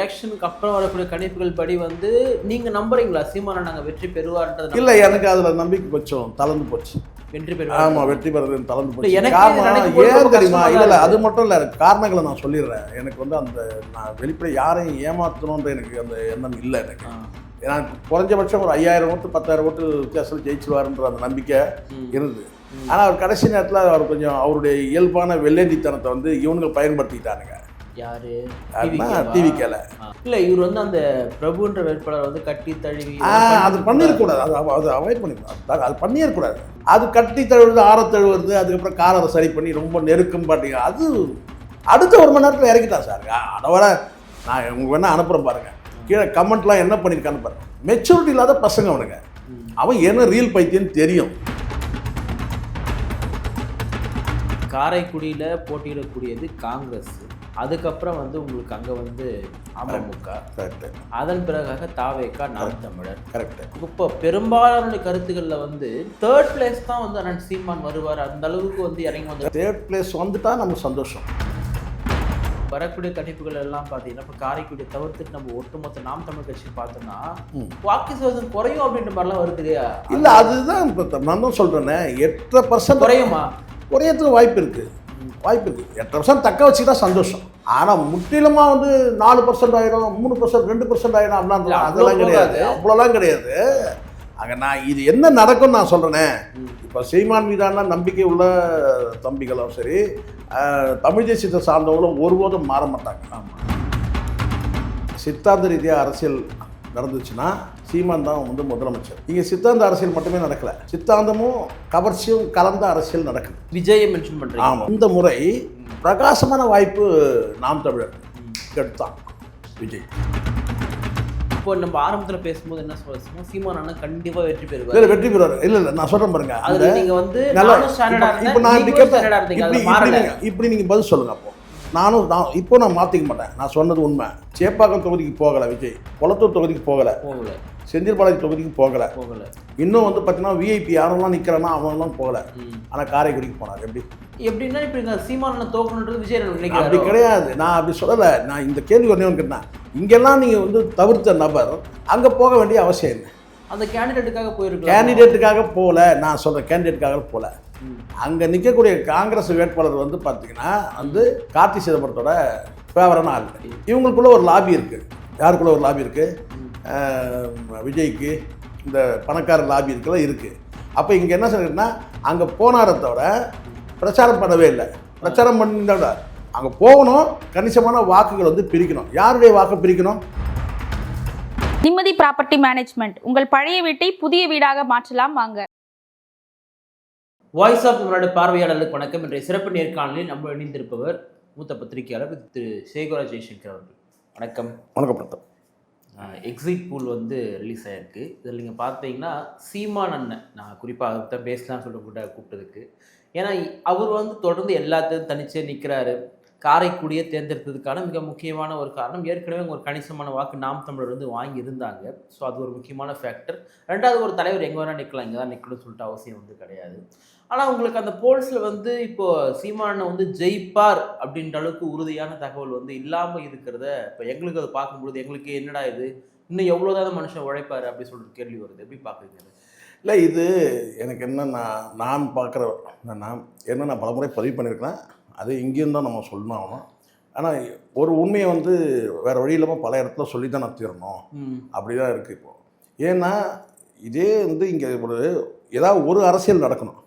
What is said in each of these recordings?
எலெக்ஷனுக்கு அப்புறம் வரக்கூடிய கணிப்புகள் படி வந்து நீங்க நம்புறீங்களா சீமானை நாங்க வெற்றி பெறுவார்ன்றது? இல்லை, எனக்கு அதுல நம்பிக்கை கொஞ்சம் தளர்ந்து போச்சு. வெற்றி பெறுவார். ஆமா, வெற்றி பெறுறது தளர்ந்து போச்சு. எனக்கு காரணம் ஏன் தெரியுமா? இல்லை, அது மட்டும் இல்லை, காரணங்களை நான் சொல்லிடுறேன். எனக்கு வந்து அந்த நான் வெளிப்படை யாரையும் ஏமாற்றணுன்ற எனக்கு அந்த எண்ணம் இல்லை. எனக்கு ஏன்னா குறைஞ்சபட்சம் ஒரு 5000 ஓட்டு 10,000 ஓட்டு வித்தியாசத்தில் ஜெயிச்சுவாருன்ற அந்த நம்பிக்கை இருந்தது. ஆனால் அவர் கடைசி நேரத்தில் அவர் கொஞ்சம் அவருடைய இயல்பான வெள்ளேந்தித்தனத்தை வந்து இவனுங்க பயன்படுத்திக்கிட்டானுங்க. யாரு? டிவிக்கேல இல்ல, இவர் வந்து அந்த பிரபுன்ற வேட்பாளர் வந்து கட்டி தழுவி அது பண்ணிடக்கூடாது. அது அவாய்ட் பண்ணிடக்கூடாது. அது பண்ணிடக்கூடாது. அது கட்டி தழுவுறது, ஆற தழுவுறது, அதுக்கப்புறம் காரை சரி பண்ணி ரொம்ப நெருக்கம் பாட்டீங்க. அது அடுத்த 1 மணி நேரத்தில் இறக்கிட்டான் சார். அதை வர நான் உங்களுக்கு வேணா அனுப்புகிறேன் பாருங்க. கீழே கமெண்ட்லாம் என்ன பண்ணியிருக்கான்னு பாருங்க. மெச்சூரிட்டி இல்லாத பசங்க அவனுங்க. அவன் என்ன ரியல் பைத்தியன்னு தெரியும். காரைக்குடியில் போட்டியிடக்கூடியது காங்கிரஸ், அதுக்கப்புறம் வந்து உங்களுக்கு அங்கே வந்து அமமுக, கரெக்டு. அதன் பிறகாக தாவேகா, நாம் தமிழர். கரெக்டு. இப்போ பெரும்பாலான கருத்துக்களில் வந்து 3rd பிளேஸ் தான் வந்து அண்ணன் சீமான் வருவார், அந்த அளவுக்கு வந்து இறங்கி வந்து 3rd பிளேஸ் வந்துட்டா நமக்கு சந்தோஷம். வரக்கூடிய கணிப்புகள் எல்லாம் பார்த்தீங்கன்னா இப்போ காரைக்குடியை தவிர்த்துட்டு நம்ம ஒட்டுமொத்த நாம் தமிழ் கட்சி பார்த்தோம்னா வாக்கு சதவீதம் குறையும் அப்படின்ற மாதிரிலாம் வருது இல்லையா? இல்லை, அதுதான் இப்போ நான் தான் சொல்கிறேன்னே. 8% குறையுமா? குறையத்துக்கு வாய்ப்பு இருக்குது. 8% தக்க வச்சுக்கிட்டா சந்தோஷம். ஆனால் முற்றிலுமாக வந்து 4% ஆயிரும், 3%, 2% ஆயிரும் அப்படின்னா அதெல்லாம் கிடையாது. அவ்வளோலாம் கிடையாது. அங்கே நான் இது என்ன நடக்கும்னு நான் சொல்கிறேனே. இப்போ சீமான் மீதான நம்பிக்கை உள்ள தம்பிகளும் சரி, தமிழ் தேசியத்தை சார்ந்தவங்களும் ஒருபோதும் மாற மாட்டாங்க. ஆமாம், சித்தாந்த ரீதியாக அரசியல் நடந்துச்சுன்னா சீமான் தான் வந்து முதலமைச்சர். இங்கே சித்தாந்த அரசியல் மட்டுமே நடக்கலை, சித்தாந்தமும் கவர்ச்சியும் கலந்த அரசியல் நடக்குது. விஜயை மென்ஷன் பண்ணுறேன். ஆமாம், இந்த முறை பிரகாசமான வாய்ப்பு நாம் தமிழர் எடுத்தான் விஜய். இப்போ நம்ம ஆரம்பத்தில் பேசும்போது என்ன சொல்லுவோம், சீமான் அண்ணன் கண்டிப்பாக வெற்றி பெறுவார். இல்லை, வெற்றி பெறுவார். இல்லை, நான் சொல்கிறேன் பாருங்க. அது நீங்கள் வந்து இப்போ நான் இப்படி நீங்கள் பதில் சொல்லுங்க. அப்போ இப்போ நான் மாற்றிக்க மாட்டேன். நான் சொன்னது உண்மை. சேப்பாக்கம் தொகுதிக்கு போகலை விஜய், குளத்தூர் தொகுதிக்கு போகலை, செந்தில்பாளையம் தொகுதிக்கு போகலை. இன்னும் வந்து பார்த்தீங்கன்னா விஐபி யாரெல்லாம் நிற்கிறானா அவங்களாம் போகலை. ஆனால் காரைக்குடிக்கு போனார். எப்படின்னா இப்போ சீமான் தோக்கணுன்றது விஜய் நினைக்கிறேன். அப்படி கிடையாது, நான் அப்படி சொல்லலை. நான் இந்த கேள்வி ஒன்றே கேட்டேன். இங்கெல்லாம் நீங்கள் வந்து தவிர்த்த நபர் அங்கே போக வேண்டிய அவசியம் என்ன? அந்த கேண்டிடேட்டுக்காக போயிருக்கு. கேண்டிடேட்டுக்காக போகல, நான் சொல்கிறேன் கேண்டிடேட்டுக்காக போகல. அங்கே நிற்கக்கூடிய காங்கிரஸ் வேட்பாளர் வந்து பார்த்தீங்கன்னா வந்து கார்த்தி சிதம்பரத்தோட ஃபேவரான ஆள். இவங்களுக்குள்ள ஒரு லாபி இருக்குது. யாருக்குள்ள ஒரு லாபி இருக்குது? விஜய்க்கு இந்த பணக்கார லாபி இருக்குல்ல இருக்குது. அப்போ இங்கே என்ன சொல்கிறேன்னா, அங்கே போனாரை தவிர பிரச்சாரம் பண்ணவே இல்லை. பிரச்சாரம் பண்ண அங்கே போகணும், கணிசமான வாக்குகள் வந்து பிரிக்கணும். யாருடைய வாக்கு பிரிக்கணும்? நிம்மதி ப்ராப்பர்ட்டி மேனேஜ்மெண்ட் உங்கள் பழைய வீட்டை புதிய வீடாக மாற்றலாம். வாங்க. வாய்ஸ் ஆஃப் நம்மளுடைய பார்வையாளர்களுக்கு வணக்கம். இன்றைய சிறப்பு நேர்காணலில் நம்ம இணைந்திருப்பவர் மூத்த பத்திரிகையாளர் திரு சேகரா ஜெய்சங்கர் அவர்கள். வணக்கம். வணக்கம். எக்ஸிட் பூல் வந்து ரிலீஸ் ஆகிருக்கு. இதில் நீங்கள் பார்த்தீங்கன்னா சீமான் அண்ணன், நான் குறிப்பாக அதை தான் பேசலாம்னு சொல்லிட்டு கூப்பிட்டதுக்கு, ஏன்னா அவர் வந்து தொடர்ந்து எல்லாத்தையும் தனிச்சே நிற்கிறாரு. காரைக்குடியை தேர்ந்தெடுத்ததுக்கான மிக முக்கியமான ஒரு காரணம், ஏற்கனவே ஒரு கணிசமான வாக்கு நாம் தமிழர் வந்து வாங்கியிருந்தாங்க. ஸோ அது ஒரு முக்கியமான ஃபேக்டர். ரெண்டாவது, ஒரு தலைவர் எங்கே வேணால் நிற்கலாம், இங்கே தான் நிற்கணும்னு சொல்லிட்டு அவசியம் வந்து கிடையாது. ஆனால் உங்களுக்கு அந்த போல்ஸில் வந்து இப்போது சீமானை வந்து ஜெயிப்பார் அப்படின்ற அளவுக்கு உறுதியான தகவல் வந்து இல்லாமல் இருக்கிறத இப்போ எங்களுக்கு அதை பார்க்கும்பொழுது எங்களுக்கு என்னடா இது, இன்னும் எவ்வளோதான் மனுஷன் உழைப்பார் அப்படின்னு சொல்லிட்டு கேள்வி வருது. எப்படி பார்க்குறீங்க? இல்லை, இது எனக்கு என்னன்னா, நான் பார்க்குற நான் பலமுறை பதிவு பண்ணியிருக்கிறேன். அது இங்கேயும் தான் நம்ம சொல்லணும் ஆகணும். ஆனால் ஒரு உண்மையை வந்து வேறு வழி இல்லாமல் பல இடத்துல சொல்லி தான் நான் தீரணும். அப்படி தான் இருக்குது இப்போது. ஏன்னா இதே வந்து இங்கே ஏதாவது ஒரு அரசியல் நடக்கணும்.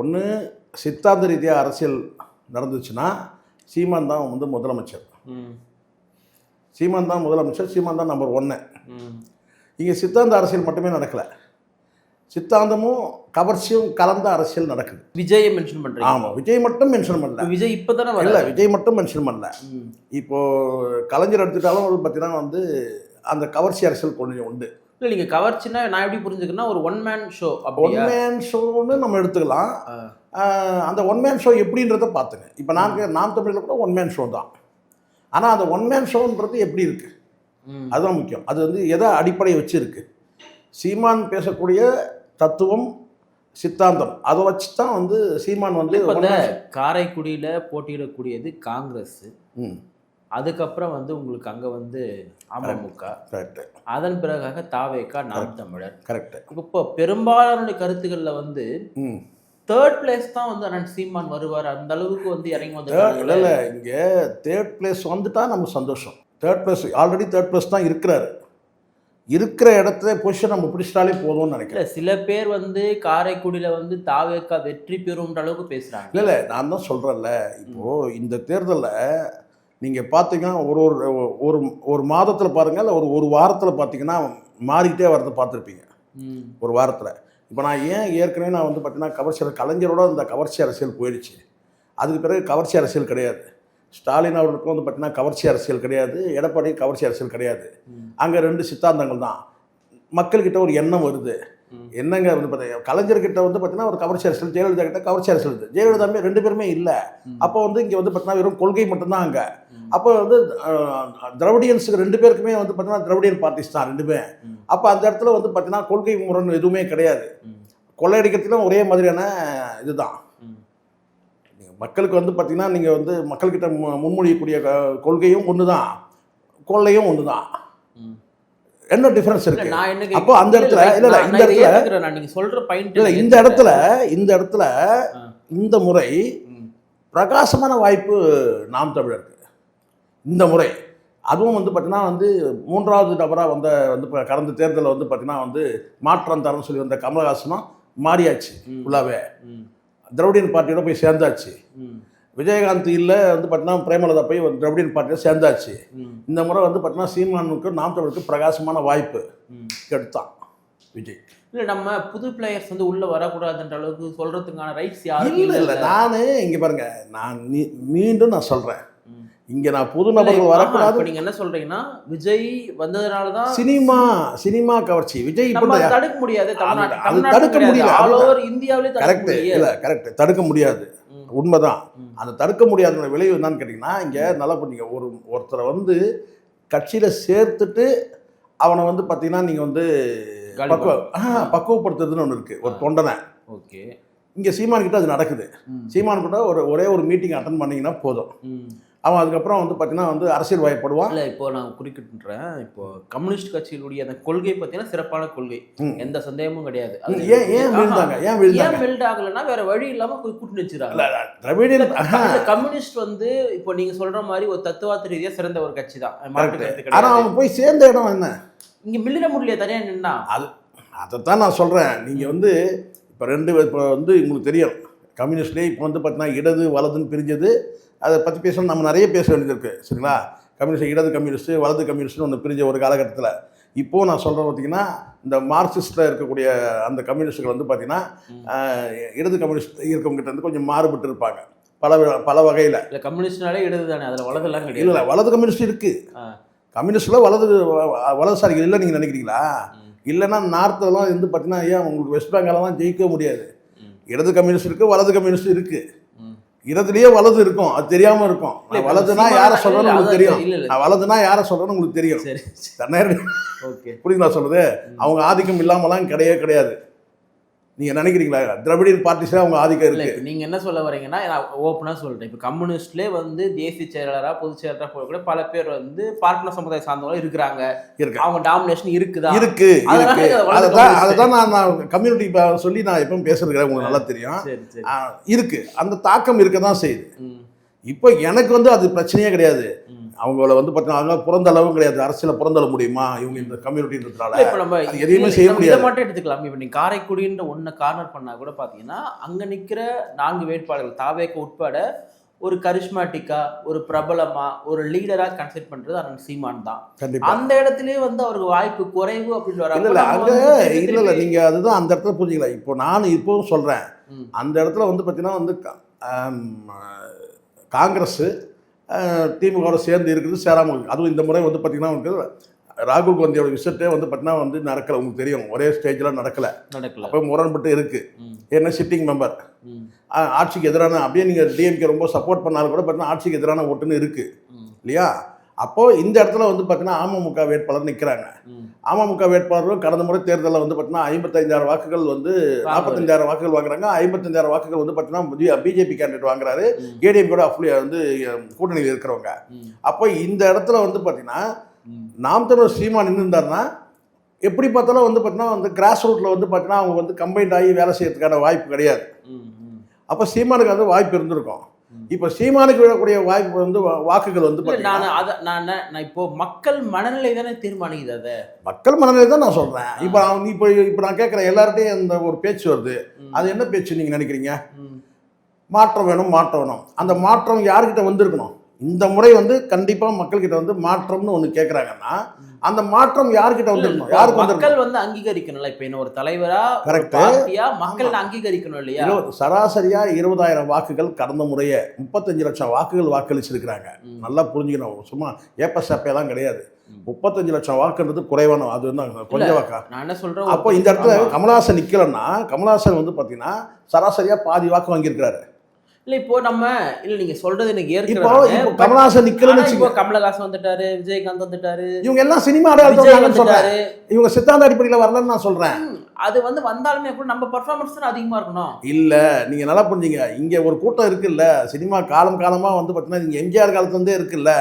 ஒன்று சித்தாந்த ரீதியாக அரசியல் நடந்துச்சுன்னா சீமான் தான் வந்து முதலமைச்சர். சீமான் தான் நம்பர் 1. இங்கே சித்தாந்த அரசியல் மட்டுமே நடக்கலை, சித்தாந்தமும் கவர்ச்சியும் கலந்த அரசியல் நடக்குது. விஜயை மென்ஷன் பண்ணுறேன். ஆமாம், விஜய் மட்டும் மென்ஷன் பண்ணல. விஜய் இப்போ தானே இல்லை, விஜய் மட்டும் மென்ஷன் பண்ணல. இப்போது கலைஞர் எடுத்துட்டாலும் வந்து பார்த்தீங்கன்னா வந்து அந்த கவர்ச்சி அரசியல் கொஞ்சம் உண்டு. இல்லை, நீங்கள் கவர்ச்சின்னா நான் எப்படி புரிஞ்சுக்கன்னா ஒரு one man show. One man ஷோன்னு நம்ம எடுத்துக்கலாம். அந்த ஒன் மேன் ஷோ எப்படின்றத பார்த்துங்க. இப்போ நாம் தமிழில் கூட ஒன் மேன் ஷோ தான். ஆனால் அந்த ஒன் மேன் ஷோன்றது எப்படி இருக்குது அதுதான் முக்கியம். அது வந்து எதை அடிப்படையை வச்சு இருக்குது? சீமான் பேசக்கூடிய தத்துவம், சித்தாந்தம், அதை வச்சு தான் வந்து சீமான் வந்து காரைக்குடியில் போட்டியிடக்கூடியது காங்கிரஸ், அதுக்கப்புறம் வந்து உங்களுக்கு அங்கே வந்து அமமுக, கரெக்டு, அதன் பிறகாக தாவேகா, நாம் தமிழர். கரெக்டு. இப்போ பெரும்பாலான கருத்துக்களில் வந்து ம், தேர்ட் பிளேஸ் தான் வந்து அண்ணன் சீமான் வருவார், அந்த அளவுக்கு வந்து இறங்கி இல்லை வந்து இங்கே தேர்ட் பிளேஸ் வந்துட்டா நம்ம சந்தோஷம். Third place already third place தான் இருக்கிறாரு. இருக்கிற இடத்துல பொசிஷன் நம்ம பிடிச்சிட்டாலே போதும்னு நினைக்கிறேன். சில பேர் வந்து காரைக்குடியில் வந்து தாவேகா வெற்றி பெறும்ன்ற அளவுக்கு பேசுகிறாங்க. இல்லை நான் தான் சொல்கிறேன்ல, இப்போது இந்த தேர்தலில் நீங்கள் பார்த்தீங்கன்னா ஒரு ஒரு ஒரு ஒரு மாதத்தில் பாருங்கள், இல்லை ஒரு வாரத்தில் பார்த்தீங்கன்னா மாறிக்கிட்டே வரதை பார்த்துருப்பீங்க. ஒரு வாரத்தில் இப்போ நான் ஏற்கனவே நான் வந்து பார்த்தீங்கன்னா கவர்ச்சி கலைஞரோட இந்த கவர்ச்சி அரசியல் போயிடுச்சு. அதுக்கு பிறகு கவர்ச்சி அரசியல் கிடையாது. ஸ்டாலின் அவர்களுக்கும் வந்து பார்த்தீங்கன்னா கவர்ச்சி அரசியல் கிடையாது, எடப்பாடி கவர்ச்சி அரசியல் கிடையாது. அங்கே 2 சித்தாந்தங்கள் தான். மக்கள்கிட்ட ஒரு எண்ணம் வருது. என்னங்க வந்து பார்த்தீங்கன்னா கலைஞர்கிட்ட வந்து பார்த்தீங்கன்னா ஒரு கவர்ச்சி அரசியல், ஜெயலலிதா கிட்ட கவர்ச்சி அரசியல் இருக்குது. ஜெயலலிதாமே 2 பேருமே இல்லை. அப்போ வந்து இங்கே வந்து பார்த்தீங்கன்னா வெறும் கொள்கை மட்டும்தான் அங்கே. அப்போ வந்து திராவிடியன்ஸுக்கு 2 பேருக்குமே வந்து பார்த்தீங்கன்னா திராவிடியன் பார்ட்டிஸ் தான் 2மே. அப்போ அந்த இடத்துல வந்து பார்த்தீங்கன்னா கொள்கை முரண் எதுவுமே கிடையாது. கொள்ளையடிக்கிறதுலாம் ஒரே மாதிரியான இதுதான். மக்களுக்கு வந்து பார்த்தீங்கன்னா நீங்கள் வந்து மக்கள்கிட்ட முன்மொழியக்கூடிய கொள்கையும் ஒன்று தான், கொள்ளையும் ஒன்று தான். என்ன டிஃபரன்ஸ் இருக்கு? அப்போ அந்த இடத்துல இல்லை இந்த இடத்துல நீங்க சொல்ற பாயிண்ட் இல்லை இந்த இடத்துல இந்த முறை பிரகாசமான வாய்ப்பு நாம் தமிழருக்கு. இந்த முறை அதுவும் வந்து பார்த்தீங்கன்னா வந்து 3வது நபராக வந்து கடந்த தேர்தலில் வந்து பார்த்தீங்கன்னா வந்து மாற்றம் தரன்னு சொல்லி வந்த கமலஹாசனும் மாறியாச்சு. ஃபுல்லாகவே திராவிடியன் பார்ட்டியோட போய் சேர்ந்தாச்சு. விஜயகாந்த் இல்லை வந்து பார்த்தீங்கன்னா பிரேமலதா போய் திராவிடியன் பார்ட்டியோட சேர்ந்தாச்சு. இந்த முறை வந்து பார்த்தீங்கன்னா சீமானுக்கு நாம் தமிழுக்கு பிரகாசமான வாய்ப்பு எடுத்தான் விஜய். இல்லை நம்ம புது பிளேயர்ஸ் வந்து உள்ளே வரக்கூடாதுன்ற அளவுக்கு சொல்கிறதுக்கான ரைட்ஸ் யாரும் இல்லை. நான் இங்கே பாருங்க, நான் மீண்டும் நான் சொல்கிறேன், இங்கே நான் புது நபர்கள் வரக்கூடாது. இப்போ நீங்கள் என்ன சொல்கிறீங்கன்னா விஜய் வந்ததுனால தான் சினிமா கவர்ச்சி விஜய் தடுக்க முடியாது, அது தடுக்க முடியல. ஆல் ஓவர் இந்தியாவிலே கரெக்ட் இல்லை, கரெக்ட், தடுக்க முடியாது, உண்மைதான். அந்த தடுக்க முடியாத விளைவு என்னன்னு கேட்டிங்கன்னா, இங்கே நல்லா பண்ணீங்க, ஒருத்தரை வந்து கட்சியில் சேர்த்துட்டு அவனை வந்து பார்த்தீங்கன்னா நீங்கள் வந்து பக்குவப்படுத்துறதுன்னு ஒன்று இருக்குது, ஒரு தொண்டனை. ஓகே, இங்கே சீமான் கிட்ட அது நடக்குது. சீமான் கிட்ட ஒரே ஒரு மீட்டிங் அட்டன் பண்ணிங்கன்னா போதும், அவன் அதுக்கப்புறம் வந்து பார்த்தீங்கன்னா வந்து அரசியல் வாய்ப்படுவான். இல்லை இப்போ நான் குறிப்பிட்டுறேன், இப்போ கம்யூனிஸ்ட் கட்சியினுடைய அந்த கொள்கை பார்த்தீங்கன்னா சிறப்பான கொள்கை, எந்த சந்தேகமும் கிடையாது. ஏன் மெல்ட் ஆகலைன்னா வேற வழி இல்லாமல் கூட்டு வச்சுறாங்க. திராவிடியன் கம்யூனிஸ்ட் வந்து இப்போ நீங்க சொல்ற மாதிரி ஒரு தத்துவார்த்த ரீதியாக சிறந்த ஒரு கட்சி தான். ஆனால் அவன் போய் சேர்ந்த இடம் என்ன? இங்கே மில்லிட முடியல தனியாக நின்னா அதைத்தான் நான் சொல்கிறேன். நீங்கள் வந்து இப்போ வந்து உங்களுக்கு தெரியும், கம்யூனிஸ்ட்லேயே இப்போ வந்து பார்த்தீங்கன்னா இடது வலதுன்னு பிரிஞ்சது. அதை பற்றி பேசணும், நம்ம நிறைய பேச வேண்டியது இருக்குது, சரிங்களா? கம்யூனிஸ்ட் இடது கம்யூனிஸ்ட்டு வலது கம்யூனிஸ்ட்னு ஒன்று பிரிஞ்ச ஒரு காலகட்டத்தில். இப்போது நான் சொல்கிறேன் பார்த்தீங்கன்னா, இந்த மார்க்சிஸ்டில் இருக்கக்கூடிய அந்த கம்யூனிஸ்ட்டுகள் வந்து பார்த்தீங்கன்னா இடது கம்யூனிஸ்ட் இருக்கவங்ககிட்ட வந்து கொஞ்சம் மாறுபட்டு இருப்பாங்க பல வகையில். இல்லை கம்யூனிஸ்ட்னாலே இடது தானே, அதில் வலதுலாம் கிடையாது. இல்லை, வலது கம்யூனிஸ்ட் இருக்குது. கம்யூனிஸ்டில் வலதுசாரிகள் இல்லை நீங்கள் நினைக்கிறீங்களா? இல்லைன்னா நார்த்தெல்லாம் வந்து பார்த்தீங்கன்னா ஏன் உங்களுக்கு வெஸ்ட் பெங்காலெலாம் ஜெயிக்க முடியாது. இடது கம்யூனிஸ்ட் இருக்குது, வலது கம்யூனிஸ்ட் இருக்குது. இடத்துலயே வலது இருக்கும், அது தெரியாம இருக்கும். வலதுனா யாரை சொல்றேன்னு உங்களுக்கு தெரியும், நான் வலதுனா யாரை சொல்றேன்னு உங்களுக்கு தெரியும். புரியுங்களா சொல்றது? அவங்க ஆதிக்கம் இல்லாமலாம் கிடையாது. நீங்க நினைக்கிறீங்களா திராவிடியன் பார்ட்டிஸ்ல அவங்க ஆதிக்கம் இருக்கு? நீங்க என்ன சொல்ல வரீங்கன்னா, நான் ஓப்பனா சொல்றேன், இப்போ கம்யூனிஸ்ட்லேயே வந்து தேசிய செயலாளராக பொதுச் செயலாளராக போகக்கூட பல பேர் வந்து பார்ப்பன சமுதாய சார்ந்தவங்க இருக்கிறாங்க. அவங்க டாமினேஷன் இருக்கு. அதுதான் நான் கம்யூனிட்டி சொல்லி நான் எப்பவும் பேசுறேன், உங்களுக்கு நல்லா தெரியும். இருக்கு, அந்த தாக்கம் இருக்க தான் செய்யுது. இப்போ எனக்கு வந்து அது பிரச்சனையே கிடையாது. அவங்கள வந்து பார்த்தீங்கன்னா பிறந்த அளவும் கிடையாது, அரசியல பிறந்தள முடியுமா இவங்க இந்த கம்யூனிட்டின்றதுனால? இப்போ நம்ம எதையுமே செய்ய முடியாது. இதை மட்டும் எடுத்துக்கலாம். இப்போ நீங்கள் காரைக்குடின்ற ஒன்று கார்னர் பண்ணால் கூட பார்த்தீங்கன்னா அங்கே நிற்கிற 4 வேட்பாளர்கள் தாவேக உட்பட ஒரு கரிஷ்மாட்டிக்கா, ஒரு பிரபலமா, ஒரு லீடராக கன்சிடர் பண்ணுறது அண்ணன் சீமான் தான். அந்த இடத்துலயே வந்து அவருக்கு வாய்ப்பு குறைவு அப்படின்னு வராங்க. இல்லை நீங்கள் அதுதான் அந்த இடத்துல புரிஞ்சுக்கலாம். இப்போ நான் இப்போவும் சொல்கிறேன், அந்த இடத்துல வந்து பார்த்தீங்கன்னா வந்து காங்கிரஸ் திமுகவோட சேர்ந்து இருக்குது, சேராமல் இருக்குது. அதுவும் இந்த முறை வந்து பார்த்திங்கன்னா உங்களுக்கு ராகுல் காந்தியோட விசிட்டே வந்து பார்த்தீங்கன்னா வந்து நடக்கலை. உங்களுக்கு தெரியும், ஒரே ஸ்டேஜில் நடக்கலை. அப்போ முரண்பட்டு இருக்குது. ஏன்னா சிட்டிங் மெம்பர் ஆட்சிக்கு எதிரான, அப்படியே நீங்கள் டிஎம்கே ரொம்ப சப்போர்ட் பண்ணாலும் கூட பார்த்தீங்கன்னா ஆட்சிக்கு எதிரான ஓட்டுன்னு இருக்குது இல்லையா? அப்போது இந்த இடத்துல வந்து பார்த்தீங்கன்னா அமமுக வேட்பாளர் நிற்கிறாங்க. அமமுக வேட்பாளரும் கடந்த முறை தேர்தலில் வந்து பார்த்தீங்கன்னா 55,000 வாக்குகள் வந்து 45,000 வாக்குகள் வாங்குறாங்க. 55,000 வாக்குகள் வந்து பார்த்தீங்கன்னா பிஜேபி கேண்டிடேட் வாங்குறாரு. ஏடிஎம் கூட வந்து கூட்டணியில் இருக்கிறவங்க. அப்போ இந்த இடத்துல வந்து பார்த்தீங்கன்னா நாம் தமிழர் சீமான் நின்றுருந்தாருன்னா எப்படி பார்த்தாலும் வந்து பார்த்தீங்கன்னா வந்து கிராஸ் ரூட்டில் வந்து பார்த்தீங்கன்னா அவங்க வந்து கம்பைண்ட் ஆகி வேலை செய்யறதுக்கான வாய்ப்பு கிடையாது. அப்போ சீமானுக்கு வந்து வாய்ப்பு இருந்திருக்கும். இப்போ சீமானுக்கு விடக்கூடிய வாய்ப்பு வந்து வாக்குகள் வந்து நான் இப்போ மக்கள் மனநிலை தானே தீர்மானிக்குது. அதை மக்கள் மனநிலை தான் நான் சொல்கிறேன். இப்போ நான் கேட்குறேன், எல்லார்ட்டையும் அந்த ஒரு பேச்சு வருது. அது என்ன பேச்சு நீங்கள் நினைக்கிறீங்க? மாற்றம் வேணும், மாற்றம் வேணும். அந்த மாற்றம் யாருக்கிட்ட வந்திருக்கணும்? இந்த முறை வந்து கண்டிப்பாக மக்கள்கிட்ட வந்து மாற்றம்னு ஒன்று கேட்குறாங்கன்னா அந்த மாற்றம் யாருக்கிட்ட வந்துருக்கணும்? யாருக்கு மக்கள் வந்து அங்கீகரிக்கணும்ல. இப்போ என்ன ஒரு தலைவரா கரெக்டா மக்கள் அங்கீகரிக்கணும் இல்லையா? சராசரியா 20,000 வாக்குகள் கடந்த முறையே 35 லட்சம் வாக்குகள் வாக்களிச்சிருக்கிறாங்க. நல்லா புரிஞ்சுக்கணும். சும்மா ஏப்பசாப்பையெல்லாம் கிடையாது. 35 லட்சம் வாக்குன்றது குறைவான, அது வந்து கொஞ்சம் வாக்கா. நான் என்ன சொல்றேன், அப்போ இந்த இடத்துல கமலஹாசன் நிக்கலன்னா கமலஹாசன் வந்து பாத்தீங்கன்னா சராசரியா பாதி வாக்கு வாங்கியிருக்கிறாரு. இல்ல இப்போ நம்ம இல்ல நீங்க சொல்றது எனக்கு இப்போ கமலஹாசன் நிக்கலன்னு இப்போ கமலஹாசன் வந்துட்டாரு, விஜயகாந்த் வந்துட்டாரு, இவங்க எல்லாம் சினிமா சொல்றாரு. இவங்க சித்தாந்த அடிப்படையில் வரலன்னு நான் சொல்றேன். அது வந்து வந்தாலுமே கூட நம்ம பெர்ஃபார்மன்ஸ் தான் அதிகமா இருக்கணும். இல்ல நீங்க நல்லா புரிஞ்சுங்க. இங்க ஒரு கூட்டம் இருக்குல்ல, சினிமா காலமா வந்து பாத்தீங்கன்னா நீங்க எம்ஜிஆர் காலத்துல இருந்தே இருக்குல்ல.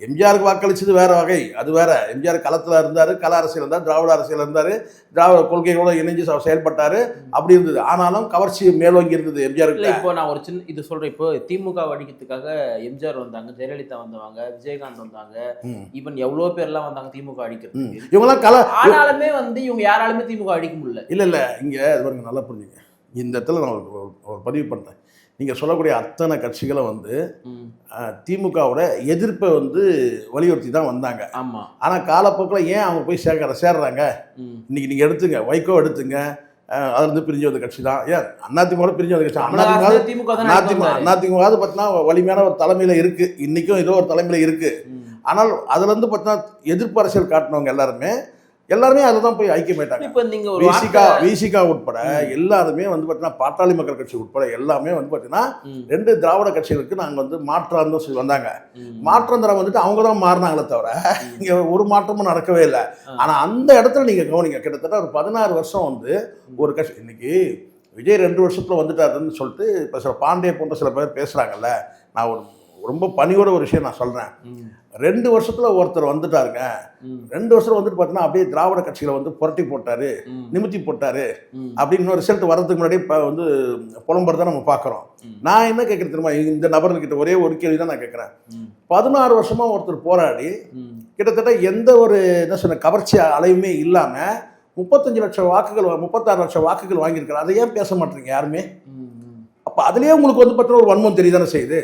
எம்ஜிஆருக்கு வாக்களிச்சது வேற வகை, அது வேற. எம்ஜிஆர் களத்தில் இருந்தார், கல அரசியல் இருந்தார், திராவிட அரசியல் இருந்தார், திராவிட கொள்கைகளோட இணைஞ்சு செயல்பட்டார். அப்படி இருந்தது. ஆனாலும் கவர்ச்சி மேலோங்கி இருந்தது எம்ஜிஆருக்கு. இப்போ நான் ஒரு சின்ன இது சொல்கிறேன். இப்போ திமுக அடிக்கிறதுக்காக எம்ஜிஆர் வந்தாங்க, ஜெயலலிதா வந்தாங்க, விஜயகாந்த் வந்தாங்க, ஈவன் எவ்வளோ பேர்லாம் வந்தாங்க திமுக அடிக்கிறது. இவங்கெல்லாம் ஆனாலுமே வந்து இவங்க யாராலுமே திமுக அடிக்க முடியல. இல்லை இங்கே பாருங்க, நல்லா புரிஞ்சுங்க. இந்த இடத்துல நான் ஒரு பதிவு பண்ணுறேன். நீங்கள் சொல்லக்கூடிய அத்தனை கட்சிகளை வந்து திமுகவோட எதிர்ப்பை வந்து வலியுறுத்தி தான் வந்தாங்க. ஆமாம். ஆனால் காலப்போக்கில் ஏன் அவங்க போய் சேர்றாங்க? இன்னைக்கு நீங்கள் எடுத்துங்க, வைகோ எடுத்துங்க, அதுல இருந்து பிரிஞ்சு வந்த கட்சி தான். ஏன் அதிமுக பிரிஞ்சு வந்த கட்சி அதிமுக பார்த்தீங்கன்னா வலிமையான ஒரு தலைமையில் இருக்குது. இன்றைக்கும் ஏதோ ஒரு தலைமையில் இருக்குது. ஆனால் அதுல இருந்து பார்த்தீங்கன்னா எதிர்ப்பு அரசியல் காட்டினவங்க எல்லாருமே அதில் தான் போய் ஐக்கியமாயிட்டாங்க. இப்போ நீங்கள் விசிகா உட்பட எல்லாருமே வந்து பார்த்தீங்கன்னா பாட்டாளி மக்கள் கட்சி உட்பட எல்லாமே வந்து பார்த்தீங்கன்னா 2 திராவிட கட்சிகளுக்கு நாங்கள் வந்து மாற்றம் தான் சொல்லி வந்தாங்க. மாற்றம் தர வந்துட்டு அவங்க தான் மாறினாங்களே தவிர இங்கே ஒரு மாற்றமும் நடக்கவே இல்லை. ஆனால் அந்த இடத்துல நீங்கள் கவனிங்க, கிட்டத்தட்ட ஒரு 16 வருஷம் வந்து ஒரு கட்சி. இன்னைக்கு விஜய் 2 வருஷத்துல வந்துட்டாருன்னு சொல்லிட்டு இப்போ சில பாண்டிய போன்ற சில பேர் பேசுகிறாங்கல்ல. நான் ஒரு ரொம்ப பணியோட ஒரு விஷயம் நான் சொல்கிறேன். 2 வருஷத்துல ஒருத்தர் வந்துட்டாருங்க. 2 வருஷத்துல வந்துட்டு பார்த்தீங்கன்னா அப்படியே திராவிட கட்சிகளை வந்து புரட்டி போட்டாரு, நிமித்தி போட்டாரு அப்படின்னு ரிசல்ட் வர்றதுக்கு முன்னாடி இப்போ வந்து புலம்புறத நம்ம பார்க்குறோம். நான் என்ன கேட்குறது தெரியுமா? இந்த நபர்கிட்ட ஒரே ஒரு கேள்வி தான் நான் கேட்குறேன். 16 வருஷமா ஒருத்தர் போராடி கிட்டத்தட்ட எந்த ஒரு என்ன சொன்ன கவர்ச்சி அலையுமே இல்லாமல் 35 லட்சம் வாக்குகள் 36 லட்சம் வாக்குகள் வாங்கியிருக்கிறார். அதை ஏன் பேச மாட்டேங்க யாருமே? அப்போ அதுலேயே உங்களுக்கு வந்து பார்த்தீங்கன்னா ஒரு வன்மம் தெரியுதானே செய்யுது.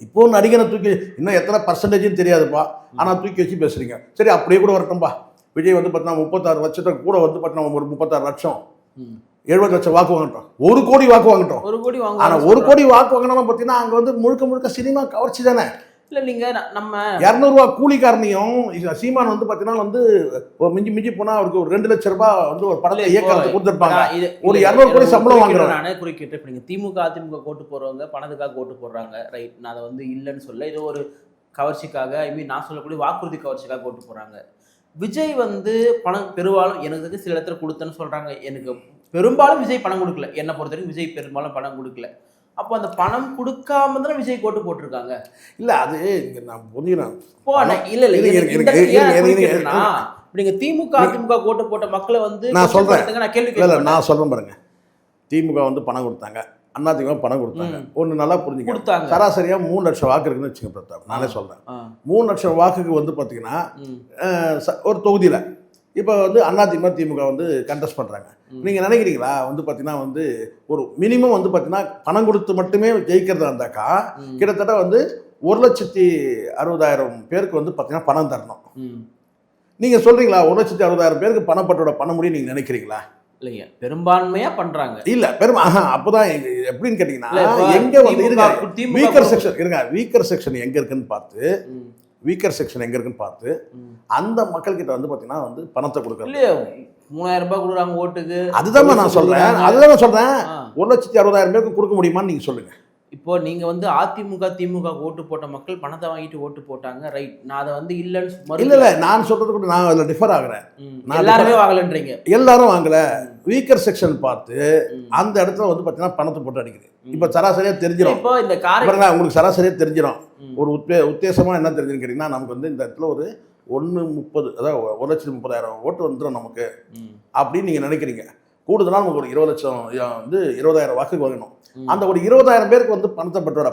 இப்போ நடிகனை தூக்கி இன்னும் எத்தனை பர்சன்டேஜ்னு தெரியாதுப்பா, ஆனால் தூக்கி வச்சு பேசுறீங்க. சரி அப்படியே கூட வரட்டும்பா. விஜய் வந்து பார்த்தீங்கன்னா 36 லட்சத்துக்கு கூட வந்து பார்த்தீங்கன்னா ஒரு 36 லட்சம் 70 லட்சம் வாக்கு வாங்கிட்டோம். 1 கோடி வாக்கு வாங்கிட்டோம். 1 கோடி ஆனால் 1 கோடி வாக்கு வாங்கினா பார்த்தீங்கன்னா அங்கே வந்து முழுக்க சினிமா கவர்ச்சி தானே. இல்லை நீங்கள் நம்ம 200 ரூபா கூலிக்காரனையும் சீமான் வந்து பார்த்தீங்கன்னா வந்து மிஞ்சி போனால் அவருக்கு ஒரு 2 லட்சம் ரூபாய் வந்து ஒரு படத்தை இயக்கத்துக்கு கொடுத்துருப்பாங்க. ஒரு 200 கோடி சம்பளம் வாங்குறோம். நானே குறுக்கிட்டு இப்போ நீங்கள் திமுக அதிமுக ஓட்டு போடுறவங்க பணத்துக்காக ஓட்டு போடுறாங்க, ரைட்? நான் அதை வந்து இல்லைன்னு சொல்ல, ஏதோ ஒரு கவர்ச்சிக்காக, நான் சொல்லக்கூடிய வாக்குறுதி கவர்ச்சிக்காக ஓட்டு போடுறாங்க. விஜய் வந்து பணம் பெரும்பாலும் எனக்கு சில இடத்துல கொடுத்தேன்னு சொல்கிறாங்க. எனக்கு பெரும்பாலும் விஜய் பணம் கொடுக்கல. என்னை பொறுத்த வரைக்கும் விஜய் பெரும்பாலும் பணம் கொடுக்கல. அப்போ அந்த பணம் கொடுக்காம தானே விஜய் கோட்டு போட்டிருக்காங்க. இல்லை அது நான் புரிஞ்சுக்கிறேன். நீங்க திமுக அதிமுக கோட்டு போட்ட மக்களை வந்து நான் சொல்றேன், நான் கேள்வி நான் சொல்றேன் பாருங்க. திமுக வந்து பணம் கொடுத்தாங்க, அதிமுக பணம் கொடுத்தாங்க. ஒன்று நல்லா புரிஞ்சுக்க, சராசரியா 3 லட்சம் வாக்கு இருக்குன்னு வச்சுக்க பிரதாப். நானே சொல்றேன் 3 லட்சம் வாக்குக்கு வந்து பார்த்தீங்கன்னா ஒரு தொகுதியில் இப்போ வந்து அதிமுக திமுக வந்து கண்டெஸ்ட் பண்ணுறாங்க. நீங்கள் நினைக்கிறீங்களா வந்து பார்த்தீங்கன்னா வந்து ஒரு மினிமம் வந்து பார்த்தீங்கன்னா பணம் கொடுத்து மட்டுமே ஜெயிக்கிறதா இருந்தாக்கா கிட்டத்தட்ட வந்து 1,60,000 பேருக்கு வந்து பார்த்தீங்கன்னா பணம் தரணும். நீங்கள் சொல்கிறீங்களா 1,60,000 பேருக்கு பணப்பட்டோட பண்ண முடியும் நீங்கள் நினைக்கிறீங்களா? இல்லைங்க, பெரும்பான்மையா பண்றாங்க. இல்ல அப்போதான் எப்படின்னு கேட்டீங்கன்னா எங்க வந்து வீக்கர் செக்ஷன் வீக்கர் செக்ஷன் எங்க இருக்குன்னு பார்த்து அந்த மக்கள் கிட்ட வந்து பாத்தீங்கன்னா வந்து பணத்தை கொடுக்கறது. 3,000 ரூபாய் கொடுக்குறாங்க ஓட்டுக்கு. அதுதான் நான் சொல்றேன் 1,60,000 பேருக்கு கொடுக்க முடியுமான்னு நீங்க சொல்லுங்க. இப்போ நீங்க வந்து அதிமுக திமுக ஓட்டு போட்ட மக்கள் பணத்தை வாங்கிட்டு ஓட்டு போட்டாங்க, ரைட். நான் அதை வந்து இல்லைன்னு இல்லை நான் சொல்றது கூட நான் அதில் டிஃபர் ஆகுறேன். எல்லாருமே வாங்கலன்றீங்க. எல்லாரும் வாங்கல, வீக்கர் செக்ஷன் பார்த்து அந்த இடத்துல வந்து பார்த்தீங்கன்னா பணத்தை போட்டு அடிக்குது. இப்போ சராசரியாக தெரிஞ்சிடும். இப்போ இந்த உங்களுக்கு சராசரியாக தெரிஞ்சிடும். ஒரு உத்தேசமாக என்ன தெரிஞ்சுன்னு கேட்டிங்கன்னா, நமக்கு வந்து இந்த இடத்துல ஒரு 1.30, அதாவது 1,30,000 ஓட்டு வந்துடும் நமக்கு அப்படின்னு நீங்கள் நினைக்கிறீங்க. கூடுதலாக நமக்கு ஒரு 20 லட்சம் வந்து 20,000 வாக்குக்கு வாங்கணும். அந்த ஒரு 20,000 பேருக்கு வந்து பணத்தை பெற்றோட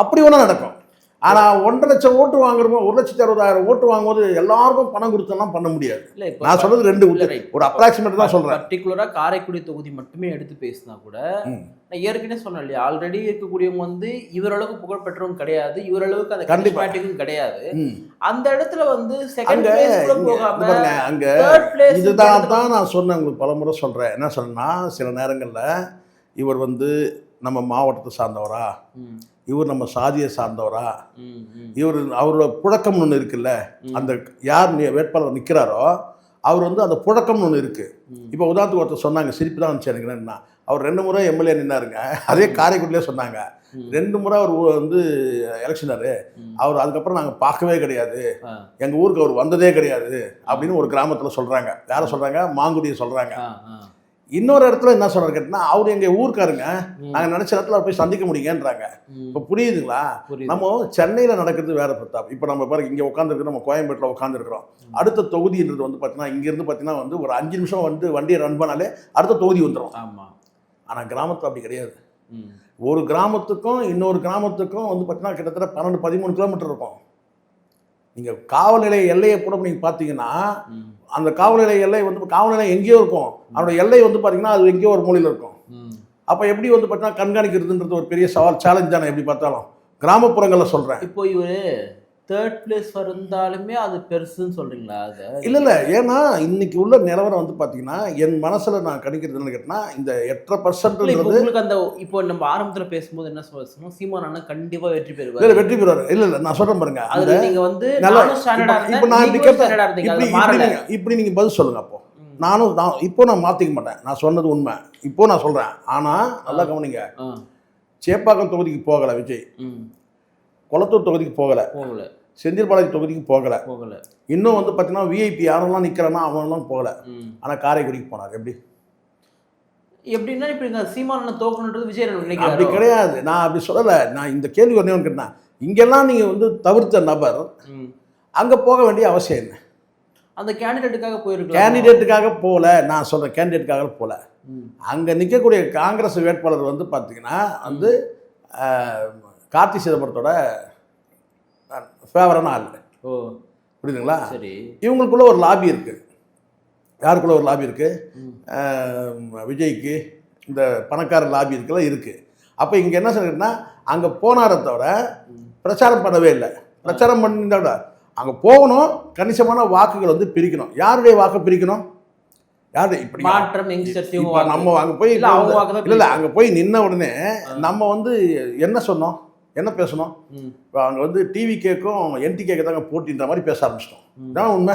அப்படி ஒன்றும் நடக்கும். ஆனால் 1.5 லட்சம் ஓட்டு வாங்குறோமோ 1,60,000 ஓட்டு வாங்கும்போது எல்லாருக்கும் பணம் கொடுத்தெல்லாம் பண்ண முடியாது. நான் சொல்றது ரெண்டு ஒரு அப்ராக்சிமேட் தான் சொல்றேன். பர்டிகுலராக காரைக்குடி தொகுதி மட்டுமே எடுத்து பேசினா கூட நான் ஏற்கனவே சொன்னேன் இல்லையா, ஆல்ரெடி இருக்கக்கூடியவங்க வந்து இவரளவுக்கு புகழ்பெற்றவங்க கிடையாது, இவரளவுக்கு அந்த கண்டிப்பாட்டிக்கும் கிடையாது. அந்த இடத்துல வந்து செகண்ட் பிளேஸ் கூட போகாம அங்க தேர்ட் பிளேஸ். இதுதான் தான் நான் சொன்னேன், உங்களுக்கு பலமுறை சொல்றேன். என்ன சொன்னா, சில நேரங்கள்ல இவர் வந்து நம்ம மாவட்டத்தை சார்ந்தவரா, இவர் நம்ம சாதியை சார்ந்தவரா, இவர் அவரோட புழக்கம்னு ஒன்று இருக்குல்ல, அந்த யார் வேட்பாளர் நிற்கிறாரோ அவர் வந்து அந்த புழக்கம்னு ஒன்று இருக்கு. இப்போ உதாரணத்துக்கு ஒருத்தர் சொன்னாங்க, சிரிப்பு தான் வந்துச்சு எனக்கு. என்னன்னா, அவர் 2 முறை எம்எல்ஏ நின்னாருங்க. அதே காரைக்குடிலே சொன்னாங்க, 2 முறை அவர் வந்து எலெக்ஷனரு, அவர் அதுக்கப்புறம் நாங்கள் பார்க்கவே கிடையாது, எங்கள் ஊருக்கு அவர் வந்ததே கிடையாது அப்படின்னு ஒரு கிராமத்தில் சொல்கிறாங்க. யாரை சொல்கிறாங்க? மாங்குடியை சொல்கிறாங்க. இன்னொரு இடத்துல என்ன சொல்றாரு கேட்டா, அவர் எங்க ஊருக்காருங்க, நாங்க நினைச்ச இடத்துல போய் சந்திக்க முடியுங்கன்றாங்க. இப்ப புரியுதுங்களா? நம்ம சென்னையில நடக்கிறது வேற பிரதாப். இப்ப நம்ம பாருங்க, இங்க உட்காந்துருக்கு, நம்ம கோயம்பேட்டில் உட்காந்துருக்கிறோம். அடுத்த தொகுதின்றது வந்து பாத்தீங்கன்னா, இங்க இருந்து பாத்தீங்கன்னா வந்து ஒரு 5 நிமிஷம் வந்து வண்டியை ரன் பண்ணாலே அடுத்த தொகுதி வந்துடும். ஆனா கிராமத்துல அப்படி கிடையாது. ஒரு கிராமத்துக்கும் இன்னொரு கிராமத்துக்கும் வந்து பாத்தீங்கன்னா கிட்டத்தட்ட 12-13 கிலோமீட்டர் இருக்கும். நீங்க காவல் நிலைய எல்லையை கூட நீங்க பாத்தீங்கன்னா, அந்த காவல் நிலைய எல்லை வந்து காவல் நிலையம் எங்கேயோ இருக்கும், அவனோட எல்லை வந்து பார்த்தீங்கன்னா அது எங்கேயோ ஒரு மூலையில் இருக்கும். அப்போ எப்படி வந்து பார்த்தீங்கன்னா கண்காணிக்கிறதுன்றது ஒரு பெரிய சவால், சேலஞ்ச் தானே எப்படி பார்த்தாலும். கிராமப்புறங்களில் சொல்கிறேன். இப்போ இவர் தேர்ட் பிளேஸ் இருந்தாலுமே அது பெருசுன்னு சொல்கிறீங்களா? அது இல்லை, ஏன்னா இன்னைக்கு உள்ள நிலவரம் வந்து பார்த்தீங்கன்னா, என் மனசில் நான் கணிக்கிறதுன்னு கேட்டால் இந்த 8% உங்களுக்கு அந்த இப்போ நம்ம ஆரம்பத்தில் பேசும்போது என்ன சொல்லணும், சீமான் அண்ணன் கண்டிப்பாக வெற்றி பெறுவார். வெற்றி பெறுவார். இல்லை நான் சொல்கிறேன் பாருங்க, அது நீங்கள் வந்து இப்போ நான் இப்படி நீங்கள் பதில் சொல்லுங்க. அப்போ நான் மாற்றிக்க மாட்டேன், நான் சொன்னது உண்மை. இப்போ நான் சொல்கிறேன். ஆனால் நல்லா கவனிங்க, சேப்பாக்கம் தொகுதிக்கு போகலை விஜய், கொளத்தூர் தொகுதிக்கு போகலை, செந்தில்பாளையம் தொகுதிக்கு போகலை, இன்னும் வந்து பார்த்தீங்கன்னா விஐபி யாரெல்லாம் நிற்கிறானா அவங்கெல்லாம் போகலை. ஆனால் காரைக்குடிக்கு போனார். எப்படின்னா இப்போ சீமான் தோக்கணுன்றது விஜய் அப்படி கிடையாது. நான் அப்படி சொல்லலை. நான் இந்த கேள்வி ஒன்றே ஒன்று கேட்டேன், இங்கெல்லாம் நீங்கள் வந்து தவிர்த்த நபர் அங்கே போக வேண்டிய அவசியம் என்ன? அந்த கேண்டிடேட்டுக்காக போயிருக்கு. கேண்டிடேட்டுக்காக போகல, நான் சொல்கிறேன், கேண்டிடேட்டுக்காக போகல. அங்கே நிற்கக்கூடிய காங்கிரஸ் வேட்பாளர் வந்து பார்த்தீங்கன்னா வந்து கார்த்தி சிதம்பரத்தோட ஃபேவரான ஆள். புரியுதுங்களா? சரி. இவங்களுக்குள்ள ஒரு லாபி இருக்குது. யாருக்குள்ள ஒரு லாபி இருக்குது? விஜய்க்கு இந்த பணக்கார லாபி இருக்குல்ல, இருக்குது. அப்போ இங்கே என்ன சொல்லிட்டுனா, அங்கே போனாரை தவிர பிரச்சாரம் பண்ணவே இல்லை. பிரச்சாரம் பண்ணியிருந்தா விட அங்கே போகணும், கணிசமான வாக்குகள் வந்து பிரிக்கணும். யாருடைய வாக்கு பிரிக்கணும்? யாரு இப்படி மாற்றம் நம்ம அங்கே போய் இல்லை அங்கே போய் நின்ன உடனே நம்ம வந்து என்ன சொன்னோம், என்ன பேசணும்? இப்போ அங்கே வந்து டிவி கேக்கும் என்டி கேக்கு தாங்க போட்டின்ற மாதிரி பேச ஆரம்பிச்சிட்டோம். இதான் உண்மை.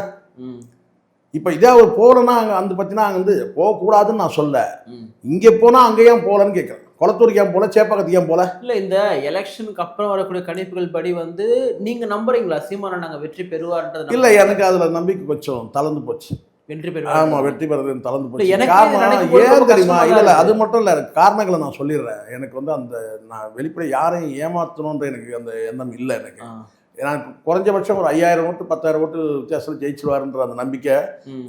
இப்போ இதே அவர் போகலன்னா அங்கே வந்து பார்த்தீங்கன்னா அங்கே வந்து போகக்கூடாதுன்னு நான் சொல்ல, இங்கே போனால் அங்கே ஏன் போகலன்னு கேட்குறேன். குளத்தூருக்கு ஏன் போகல, சேப்பாக்கத்துக்கு ஏன் போகல? இல்லை, இந்த எலெக்ஷனுக்கு அப்புறம் வரக்கூடிய கணிப்புகள் படி வந்து நீங்கள் நம்புறீங்களா சீமானை நாங்கள் வெற்றி பெறுவார்ன்றது? இல்லை, எனக்கு அதில் நம்பிக்கை கொஞ்சம் தளர்ந்து போச்சு. வெற்றி பெறுவார். ஆமாம், வெற்றி பெறுறது தளர்ந்து போச்சு. காரணம் ஏன் தெரியுமா? இல்லை, அது மட்டும் இல்லை, காரணங்களை நான் சொல்லிடுறேன். எனக்கு வந்து அந்த நான் வெளிப்படை யாரையும் ஏமாற்றணுன்ற எனக்கு அந்த எண்ணம் இல்லை. எனக்கு குறைஞ்சபட்சம் ஒரு 5,000 ஓட்டு 10,000 ஓட்டு வித்தியாசத்தில் ஜெயிச்சிருவாருன்ற அந்த நம்பிக்கை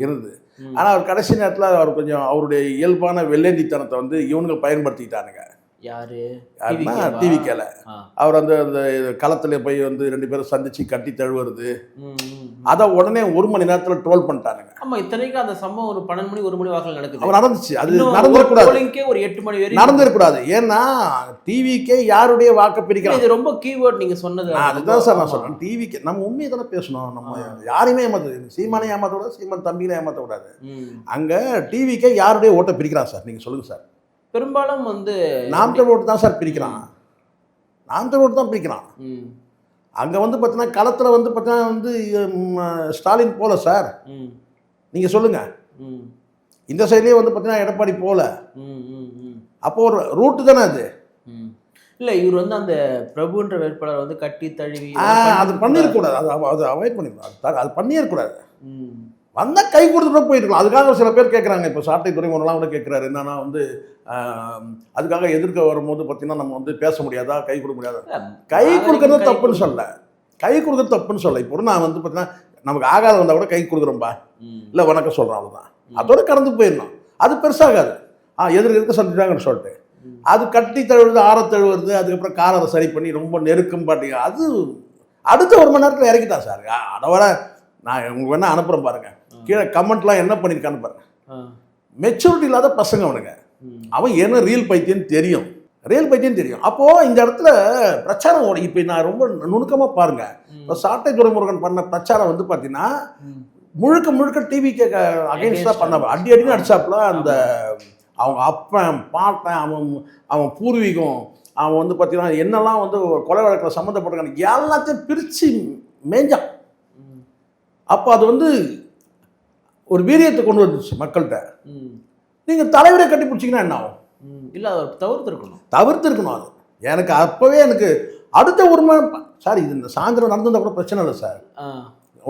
இருந்தது. ஆனால் அவர் கடைசி நேரத்தில் அவர் கொஞ்சம் அவருடைய இயல்பான வெள்ளேந்தித்தனத்தை வந்து இவனுங்க பயன்படுத்திக்கிட்டானுங்க. யாருன்னா டிவிக்கேல அவர் அந்த களத்துல போய் வந்து 2 பேரும் சந்திச்சு கட்டி தழுவுறது, அதை உடனே 1 மணி நேரத்தில் ட்ரோல் பண்ணிட்டானுங்க. ஆமா, இத்தனைக்கு அந்த சம்பவம் ஒரு 12 மணி 1 மணி வாக்கில் நடக்குது. அவர் நடந்துச்சு, அது நடந்துடக்கூடாது, ஒரு 8 மணி வரை நடந்துடக்கூடாது. ஏன்னா டிவிக்கே யாருடைய வாக்கு பிரிக்கலாம். இது ரொம்ப கீவேர்ட் நீங்க சொன்னது. அதுதான் சார் நான் சொல்றேன். டிவிக்கு நம்ம உண்மையை தானே பேசணும். நம்ம யாரையுமே ஏமாத்த, சீமானை ஏமாத்த கூடாது, சீமான் தம்பியில ஏமாத்த கூடாது. அங்க டிவிக்கே யாருடைய ஓட்டை பிரிக்கிறான் சார்? நீங்க சொல்லுங்க சார். பெரும்பாலும் வந்து நாம் தமிழ் ஓட்டு தான் சார் பிரிக்கிறான். நாம் தமிழ் ஓட்டு தான் பிரிக்கிறான். அங்கே வந்து பார்த்தீங்கன்னா களத்தில் வந்து பார்த்தீங்கன்னா வந்து ஸ்டாலின் போல சார். நீங்கள் சொல்லுங்கள். இந்த சைட்லேயே வந்து பார்த்தீங்கன்னா எடப்பாடி போல. அப்போ ஒரு ரூட்டு தானே அது. இல்ல இவர் வந்து அந்த பிரபுன்ற வேட்பாளர் வந்து கட்டி தழுவி அது பண்ணிடக்கூடாது. அது அவாய்ட் பண்ணிடக்கூடாது. அது பண்ணிடக்கூடாது. ம். வந்தால் கை கொடுத்துட்டு போயிருக்கலாம். அதுக்காக சில பேர் கேட்குறாங்க. இப்போ சாட்டை துறைமுகம்லாம் கூட கேட்குறாரு. என்னன்னா வந்து அதுக்காக எதிர்க்க வரும்போது பார்த்தீங்கன்னா நம்ம வந்து பேச முடியாதா, கை கொடுக்க முடியாதா? கை கொடுக்கறது தப்புன்னு சொல்ல, கை கொடுக்கறது தப்புன்னு சொல்ல. இப்போ நான் வந்து பார்த்தீங்கன்னா நமக்கு ஆகாத வந்தால் கூட கை கொடுக்குறோம்பா, இல்லை வணக்கம் சொல்கிறேன், அவ்வளோதான். அதோட கடந்து போயிடணும். அது பெருசாகாது. எதிர்க்க சந்திச்சாங்கன்னு சொல்லிட்டு அது கட்டி தழுவுறது, ஆற தழுவுறது, அதுக்கப்புறம் காலரை சரி பண்ணி ரொம்ப நெருக்கம் பாட்டிங்க. அது அடுத்த 1 மணி நேரத்தில் இறக்கிட்டான் சார். அதை விட நான் உங்களுக்கு வேணா அனுப்புகிறேன் பாருங்க. கீழே கமெண்ட்லாம் என்ன பண்ணியிருக்கான்னு பாருங்க. மெச்சூரிட்டி இல்லாத பசங்க அவனுங்க. அவன் என்ன ரியல் பைத்தியம் தெரியும், ரியல் பைத்தியம் தெரியும். அப்போது இந்த இடத்துல பிரச்சாரம் ஓடி. இப்போ நான் ரொம்ப நுணுக்கமாக பாருங்க. இப்போ சாட்டை துரைமுருகன் பண்ண பிரச்சாரம் வந்து பார்த்தீங்கன்னா முழுக்க முழுக்க டிவிக்கு அகைன்ஸ்டாக பண்ண அடி அடின்னு அடிச்சாப்புல. அந்த அவங்க அப்பன் பாட்டன் அவன் பூர்வீகம் அவன் வந்து பார்த்தீங்கன்னா என்னெல்லாம் வந்து கொலை வழக்கில் சம்மந்தப்பட்டிருக்காங்க எல்லாத்தையும் பிரித்து மேஞ்சான். அப்போ அது வந்து ஒரு வீரியத்தை கொண்டு வந்துச்சு மக்கள்கிட்ட. நீங்கள் தலைவரை கட்டி பிடிச்சிங்கன்னா என்ன ஆகும்? இல்லை அதை தவிர்த்துருக்கணும். அது எனக்கு அப்போவே எனக்கு அடுத்த 1 மணி சார் இது இந்த சாயந்தரம் நடந்திருந்தா கூட பிரச்சனை இல்லை சார்.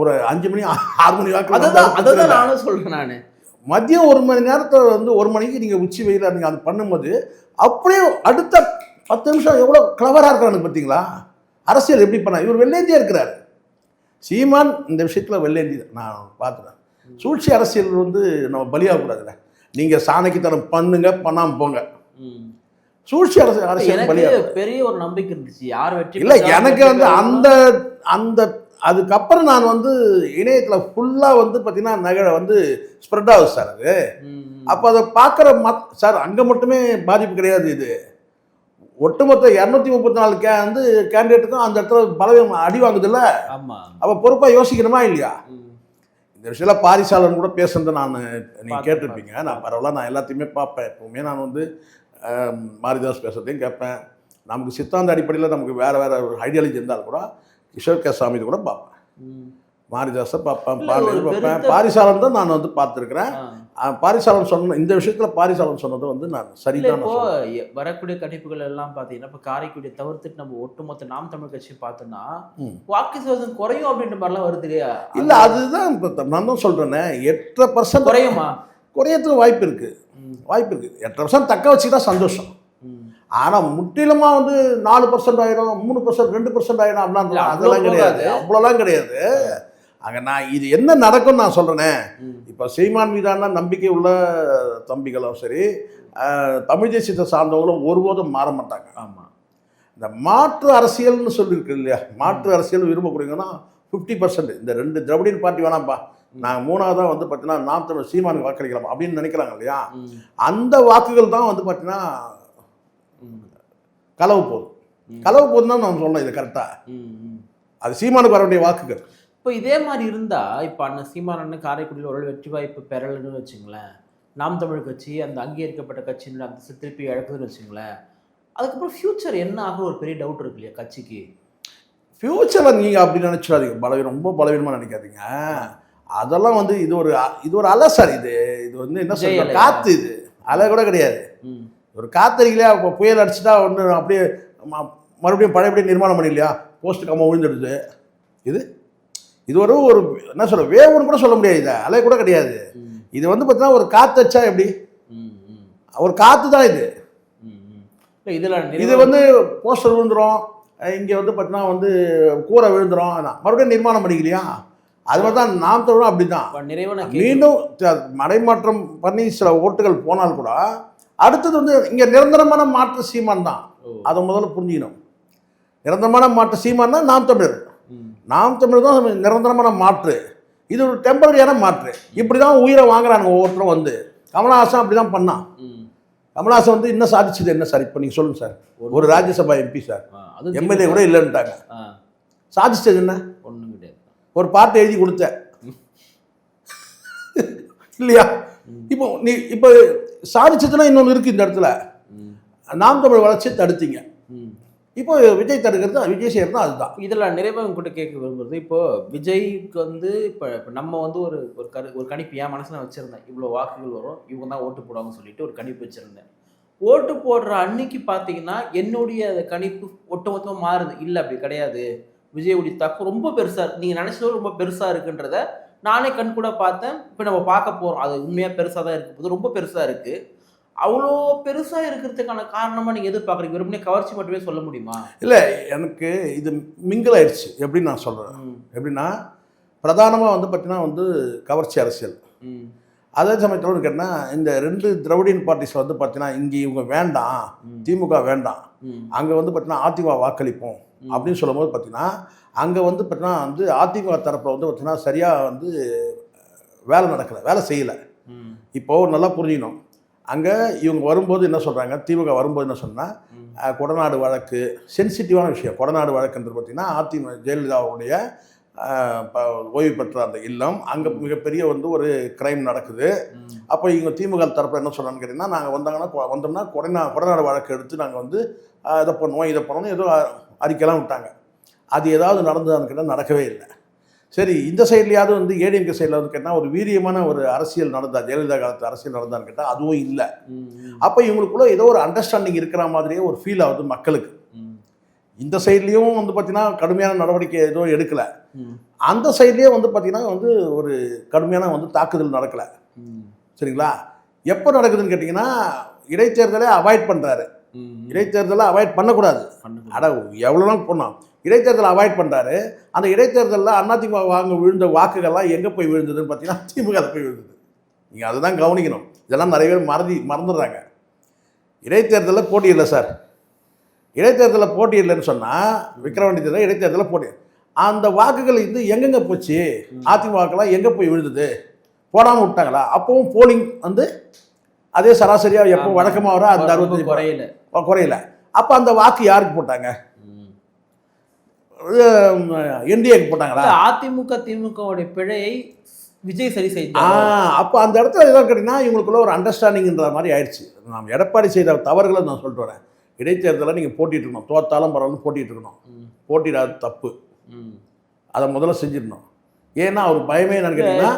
ஒரு 5 மணி 6 மணி வாக்கில் அதான் நானும் சொல்கிறேன். நான் மதியம் 1 மணி நேரத்தில் வந்து 1 மணிக்கு நீங்கள் உச்சி வெயில நீங்கள் அது பண்ணும்போது அப்படியே அடுத்த 10 நிமிஷம் எவ்வளோ கிளவராக இருக்கிறான்னு பார்த்தீங்களா? அரசியல் எப்படி பண்ண இவர் வெள்ளேந்தியாக இருக்கிறார். சீமான் இந்த விஷயத்தில் வெள்ளேந்தி நான் பார்த்துறேன். சூழ்ச்சி அரசியல் வந்து நம்ம பலியாகக்கூடாதுல்ல. நீங்கள் சாணக்கித்தனம் பண்ணுங்க, பண்ணாமல் போங்க. சூழ்ச்சி அரசியல் பலியாக பெரிய ஒரு நம்பிக்கை இருந்துச்சு. யார் வெற்றி இல்லை எனக்கு வந்து அந்த அதுக்கப்புறம் நான் வந்து இணையத்தில் ஃபுல்லாக வந்து பார்த்தீங்கன்னா நகை வந்து ஸ்ப்ரெட் ஆகுது சார். அது அப்போ அதை பார்க்குற சார் அங்கே மட்டுமே பாதிப்பு கிடையாது. இது ஒட்டுமொத்த 234 வந்து கேண்டிடேட்டுக்கும் அந்த இடத்துல பலவீனம் அடி வாங்குதில்ல. அப்போ பொறுப்பாக யோசிக்கணுமா இல்லையா? இந்த விஷயத்தில் பாரிசாலன் கூட பேசுறது நீங்கள் கேட்டிருப்பீங்க. நான் பரவாயில்ல, நான் எல்லாத்தையுமே பார்ப்பேன். எப்போவுமே நான் வந்து மாரிதாஸ் பேசுறதையும் கேட்பேன். நமக்கு சித்தாந்த அடிப்படையில் நமக்கு வேறு ஒரு ஐடியாலஜி இருந்தாலும் கூட கிஷோர் கே சாமி கூட பார்ப்பேன், மாரிதாஸை பார்ப்பேன், பாண்டியன் பார்ப்பேன். பாரிசாலன் தான் நான் வந்து பார்த்துருக்குறேன். பாரிசாலன் சொன்ன இந்த விஷயத்தில் பாரிசாலன் சொன்னது வந்து நான் சரிதான். இப்போ வரக்கூடிய கணிப்புகள் எல்லாம் பார்த்தீங்கன்னா இப்போ காரைக்குடியை தவிர்த்துட்டு நம்ம ஒட்டுமொத்த நாம் தமிழ் கட்சி பார்த்தோம்னா வாக்கு சதவீதம் குறையும் அப்படின்ற மாதிரிலாம் வருது இல்லையா? இல்லை அதுதான் இப்போ நான் தான் சொல்கிறேன்னே. 8% குறையுமா? குறையத்துக்கு வாய்ப்பு இருக்குது. 8% தக்க வச்சுக்கிட்டா சந்தோஷம். ஆனால் முற்றிலுமாக வந்து 4% ஆயிரும், 3%, 2% ஆயிரும் அப்படின்னா அதெல்லாம் கிடையாது. அவ்வளோலாம் கிடையாது. அங்கே நான் இது என்ன நடக்கும்னு நான் சொல்கிறேனே. இப்போ சீமான் மீதான நம்பிக்கை உள்ள தம்பிகளும் சரி, தமிழ் தேசியத்தை சார்ந்தவங்களும் ஒருபோதும் மாற மாட்டாங்க. ஆமாம். இந்த மாற்று அரசியல்னு சொல்லியிருக்கு இல்லையா? மாற்று அரசியல் விரும்பக்கூடியங்கன்னா 50%. இந்த 2 திராவிடியன் பார்ட்டி வேணாம்ப்பா, நாங்கள் 3ஆவதாக வந்து பார்த்தீங்கன்னா நாம் தமிழ் சீமானுக்கு வாக்களிக்கலாம் அப்படின்னு நினைக்கிறாங்க இல்லையா? அந்த வாக்குகள் தான் வந்து பார்த்தீங்கன்னா களவு போகுது தான் நான் சொல்லணும். இது கரெக்டாக அது சீமானுக்கு வர வேண்டிய வாக்குகள். இப்போ இதே மாதிரி இருந்தால் இப்போ அண்ணன் சீமான் காரைக்குடியில் ஒரு வெற்றி வாய்ப்பு பெறலைன்னு வச்சுங்களேன், நாம் தமிழ் கட்சி அந்த அங்கீகரிக்கப்பட்ட கட்சின்னு அந்த திருப்பி இழக்குதுன்னு வச்சுங்களேன், அதுக்கப்புறம் ஃப்யூச்சர் என்ன ஆகும் ஒரு பெரிய டவுட் இருக்கு இல்லையா கட்சிக்கு? ஃப்யூச்சரில் நீங்கள் அப்படி நினச்சிடாதீங்க. ரொம்ப பலவீனமாக நினைக்காதீங்க. அதெல்லாம் வந்து இது ஒரு அலை சார். இது வந்து என்ன சொல்ற காற்று. இது அலை கூட கிடையாது. ஒரு காத்தடிக்கலையா? இப்போ புயல் அடிச்சுட்டா ஒன்று அப்படியே மறுபடியும் பழையபடியும் நிர்மாணம் பண்ணிடலையா? போஸ்ட் கம்மா விழுந்துடுது. இது ஒரு என்ன சொல்ல வேவுன்னு கூட சொல்ல முடியாது. இதை அலை கூட கிடையாது. இது வந்து பார்த்தீங்கன்னா ஒரு காத்தடிச்சா எப்படி ஒரு காற்று தான் இது. இது வந்து போஸ்டர் விழுந்துடும், இங்கே வந்து பார்த்தீங்கன்னா வந்து கூரை விழுந்துடும், மறுபடியும் நிர்மாணம் பண்ணிக்கலையா? அது மாதிரி தான் நாம் தமிழும் அப்படி தான். மீண்டும் மடைமாற்றம் பண்ணி சில ஓட்டுகள் போனால் கூட அடுத்தது வந்து இங்கே நிரந்தரமான மாற்று சீமான் தான். அதை முதல்ல புரிஞ்சுக்கணும். நிரந்தரமான மாற்று சீமான் தான் நாம் தமிழர். நாம் தமிழர் தான் நிரந்தரமான மாற்று. இது ஒரு டெம்பரரியான மாற்று. இப்படி தான் உயிரை வாங்குறாங்க ஒவ்வொருத்தரும். வந்து கமலஹாசன் அப்படி தான் பண்ணான். கமலஹாசன் வந்து என்ன சாதிச்சது என்ன சார்? இப்போ நீங்கள் சொல்லுங்கள் சார். ஒரு ராஜ்யசபா எம்பி சார், எம்எல்ஏ கூட இல்லைன்ட்டாங்க. சாதிச்சது என்ன? ஒன்றும் கிடையாது. ஒரு பாட்டு எழுதி கொடுத்த இல்லையா? இப்போ சாதிச்சதுன்னா இன்னொன்று இருக்குது இந்த இடத்துல. நாம் தமிழ் வளர்ச்சி தடுத்தீங்க. இப்போ விஜய் தடுக்கிறது, விஜய் செய்கிறது அதுதான். இதில் நிறைவாக கூட கேட்க விரும்புறது, இப்போ விஜய்க்கு வந்து இப்போ நம்ம வந்து ஒரு கணிப்பு என் மனசில் வச்சுருந்தேன். இவ்வளோ வாக்குகள் வரும், இவங்க தான் ஓட்டு போடுவாங்கன்னு சொல்லிட்டு ஒரு கணிப்பு வச்சுருந்தேன். ஓட்டு போடுற அன்னைக்கு பார்த்தீங்கன்னா என்னுடைய கணிப்பு ஒட்டுமொத்தமாக மாறுது. இல்லை அப்படி கிடையாது, விஜயுடைய தாக்கம் ரொம்ப பெருசாக இருக்கு, நீங்கள் நினச்சதோட ரொம்ப பெருசாக இருக்குன்றத நானே கண் கூட பார்த்தேன். இப்போ நம்ம பார்க்க போகிறோம், அது உண்மையாக பெருசாக தான் இருக்குது, ரொம்ப பெருசாக இருக்குது. அவ்வளோ பெருசாக இருக்கிறதுக்கான காரணமாக நீங்கள் எதிர்பார்க்குறீங்க? வெறுமனே கவர்ச்சி மட்டுமே சொல்ல முடியுமா? இல்லை, எனக்கு இது மிங்கிள் ஆயிடுச்சு. எப்படின்னு நான் சொல்கிறேன், எப்படின்னா பிரதானமாக வந்து பார்த்தீங்கன்னா வந்து கவர்ச்சி அரசியல். அதே சமயத்தில் கேட்டால் இந்த 2 திராவிடியன் பார்ட்டிஸில் வந்து பார்த்தீங்கன்னா இங்கே இவங்க வேண்டாம், திமுக வேண்டாம், அங்கே வந்து பார்த்தீங்கன்னா அதிமுக வாக்களிப்போம் அப்படின்னு சொல்லும்போது பார்த்தீங்கன்னா அங்கே வந்து பார்த்தீங்கன்னா வந்து அதிமுக தரப்பில் வந்து பார்த்தீங்கன்னா சரியாக வந்து வேலை நடக்கலை, வேலை செய்யலை. இப்போது நல்லா புரிஞ்சிக்கணும், அங்கே இவங்க வரும்போது என்ன சொல்கிறாங்க, திமுக வரும்போது என்ன சொன்னால் கொடநாடு வழக்கு சென்சிட்டிவான விஷயம். கொடநாடு வழக்குன்றது பார்த்திங்கன்னா அதிமுக ஜெயலலிதாவுடைய ஓய்வு பெற்ற அந்த இல்லம், அங்கே மிகப்பெரிய வந்து ஒரு கிரைம் நடக்குது. அப்போ இவங்க திமுக தரப்பில் என்ன சொல்கிறான்னு கேட்டிங்கன்னா, நாங்கள் வந்தோம்னா கொடநாடு வழக்கு எடுத்து நாங்கள் வந்து இதை பண்ணுவோம் இதை பண்ணணும் ஏதோ அறிக்கைலாம் விட்டாங்க. அது ஏதாவது நடந்ததான்னு கேட்டால் நடக்கவே இல்லை. சரி, இந்த சைட்லையாவது வந்து ஏடிஎம்கே சைடில் வந்து கேட்டால் ஒரு வீரியமான ஒரு அரசியல் நடந்தா, ஜெயலலிதா காலத்து அரசியல் நடந்தான்னு கேட்டால் அதுவும் இல்லை. அப்போ இவங்களுக்குள்ள ஏதோ ஒரு அண்டர்ஸ்டாண்டிங் இருக்கிற மாதிரியே ஒரு ஃபீல் ஆகுது மக்களுக்கு. இந்த சைட்லேயும் வந்து பார்த்தீங்கன்னா கடுமையான நடவடிக்கை எதுவும் எடுக்கலை, அந்த சைட்லேயே வந்து பார்த்தீங்கன்னா வந்து ஒரு கடுமையான வந்து தாக்குதல் நடக்கலை. சரிங்களா? எப்போ நடக்குதுன்னு கேட்டிங்கன்னா இடைத்தேர்தலை அவாய்ட் பண்ணுறாரு. இடைத்தேர்தலை அவாய்ட் பண்ணக்கூடாது, எவ்வளோலாம் போனோம், இடைத்தேர்தலை அவாய்ட் பண்ணுறாரு. அந்த இடைத்தேர்தலில் அதிமுக விழுந்த வாக்குகள்லாம் எங்கே போய் விழுந்ததுன்னு பார்த்தீங்கன்னா திமுக போய் விழுந்தது. நீங்கள் அதுதான் கவனிக்கணும். இதெல்லாம் நிறைய பேர் மறந்துடுறாங்க. இடைத்தேர்தலில் போட்டியில்லை சார், இடைத்தேர்தலில் போட்டியில்லைன்னு சொன்னால் விக்கிரவாண்டி தேர்தல் இடைத்தேர்தலில் போட்டி, அந்த வாக்குகள் இது எங்கெங்கே போச்சு, அதிமுக வாக்கெல்லாம் எங்கே போய் விழுந்தது, போடாமல் விட்டாங்களா? அப்பவும் போலிங் வந்து அதே சராசரியாக எப்போ வழக்கமாக வர அந்த 65 குறையல. அப்போ அந்த வாக்கு யாருக்கு போட்டாங்க? என்டிஏக்கு போட்டாங்களா? அதிமுக திமுகவுடைய பிழையை விஜய் சரி செய்ய. அப்போ அந்த இடத்துல எதாவது கேட்டிங்கன்னா இவங்களுக்குள்ள ஒரு அண்டர்ஸ்டாண்டிங்ன்ற மாதிரி ஆயிடுச்சு. நாம் எடப்பாடி செய்த தவறுகளை நான் சொல்லிட்டு வரேன். இடைத்தேர்தலில் நீங்கள் போட்டிட்டு இருக்கணும், தோத்தாலும் பரவாயில்ல போட்டிட்டு இருக்கணும், போட்டிடாது தப்பு, அதை முதல்ல செஞ்சிடணும். ஏன்னா அவர் பயமே என்னன்னு கேட்டீங்கன்னா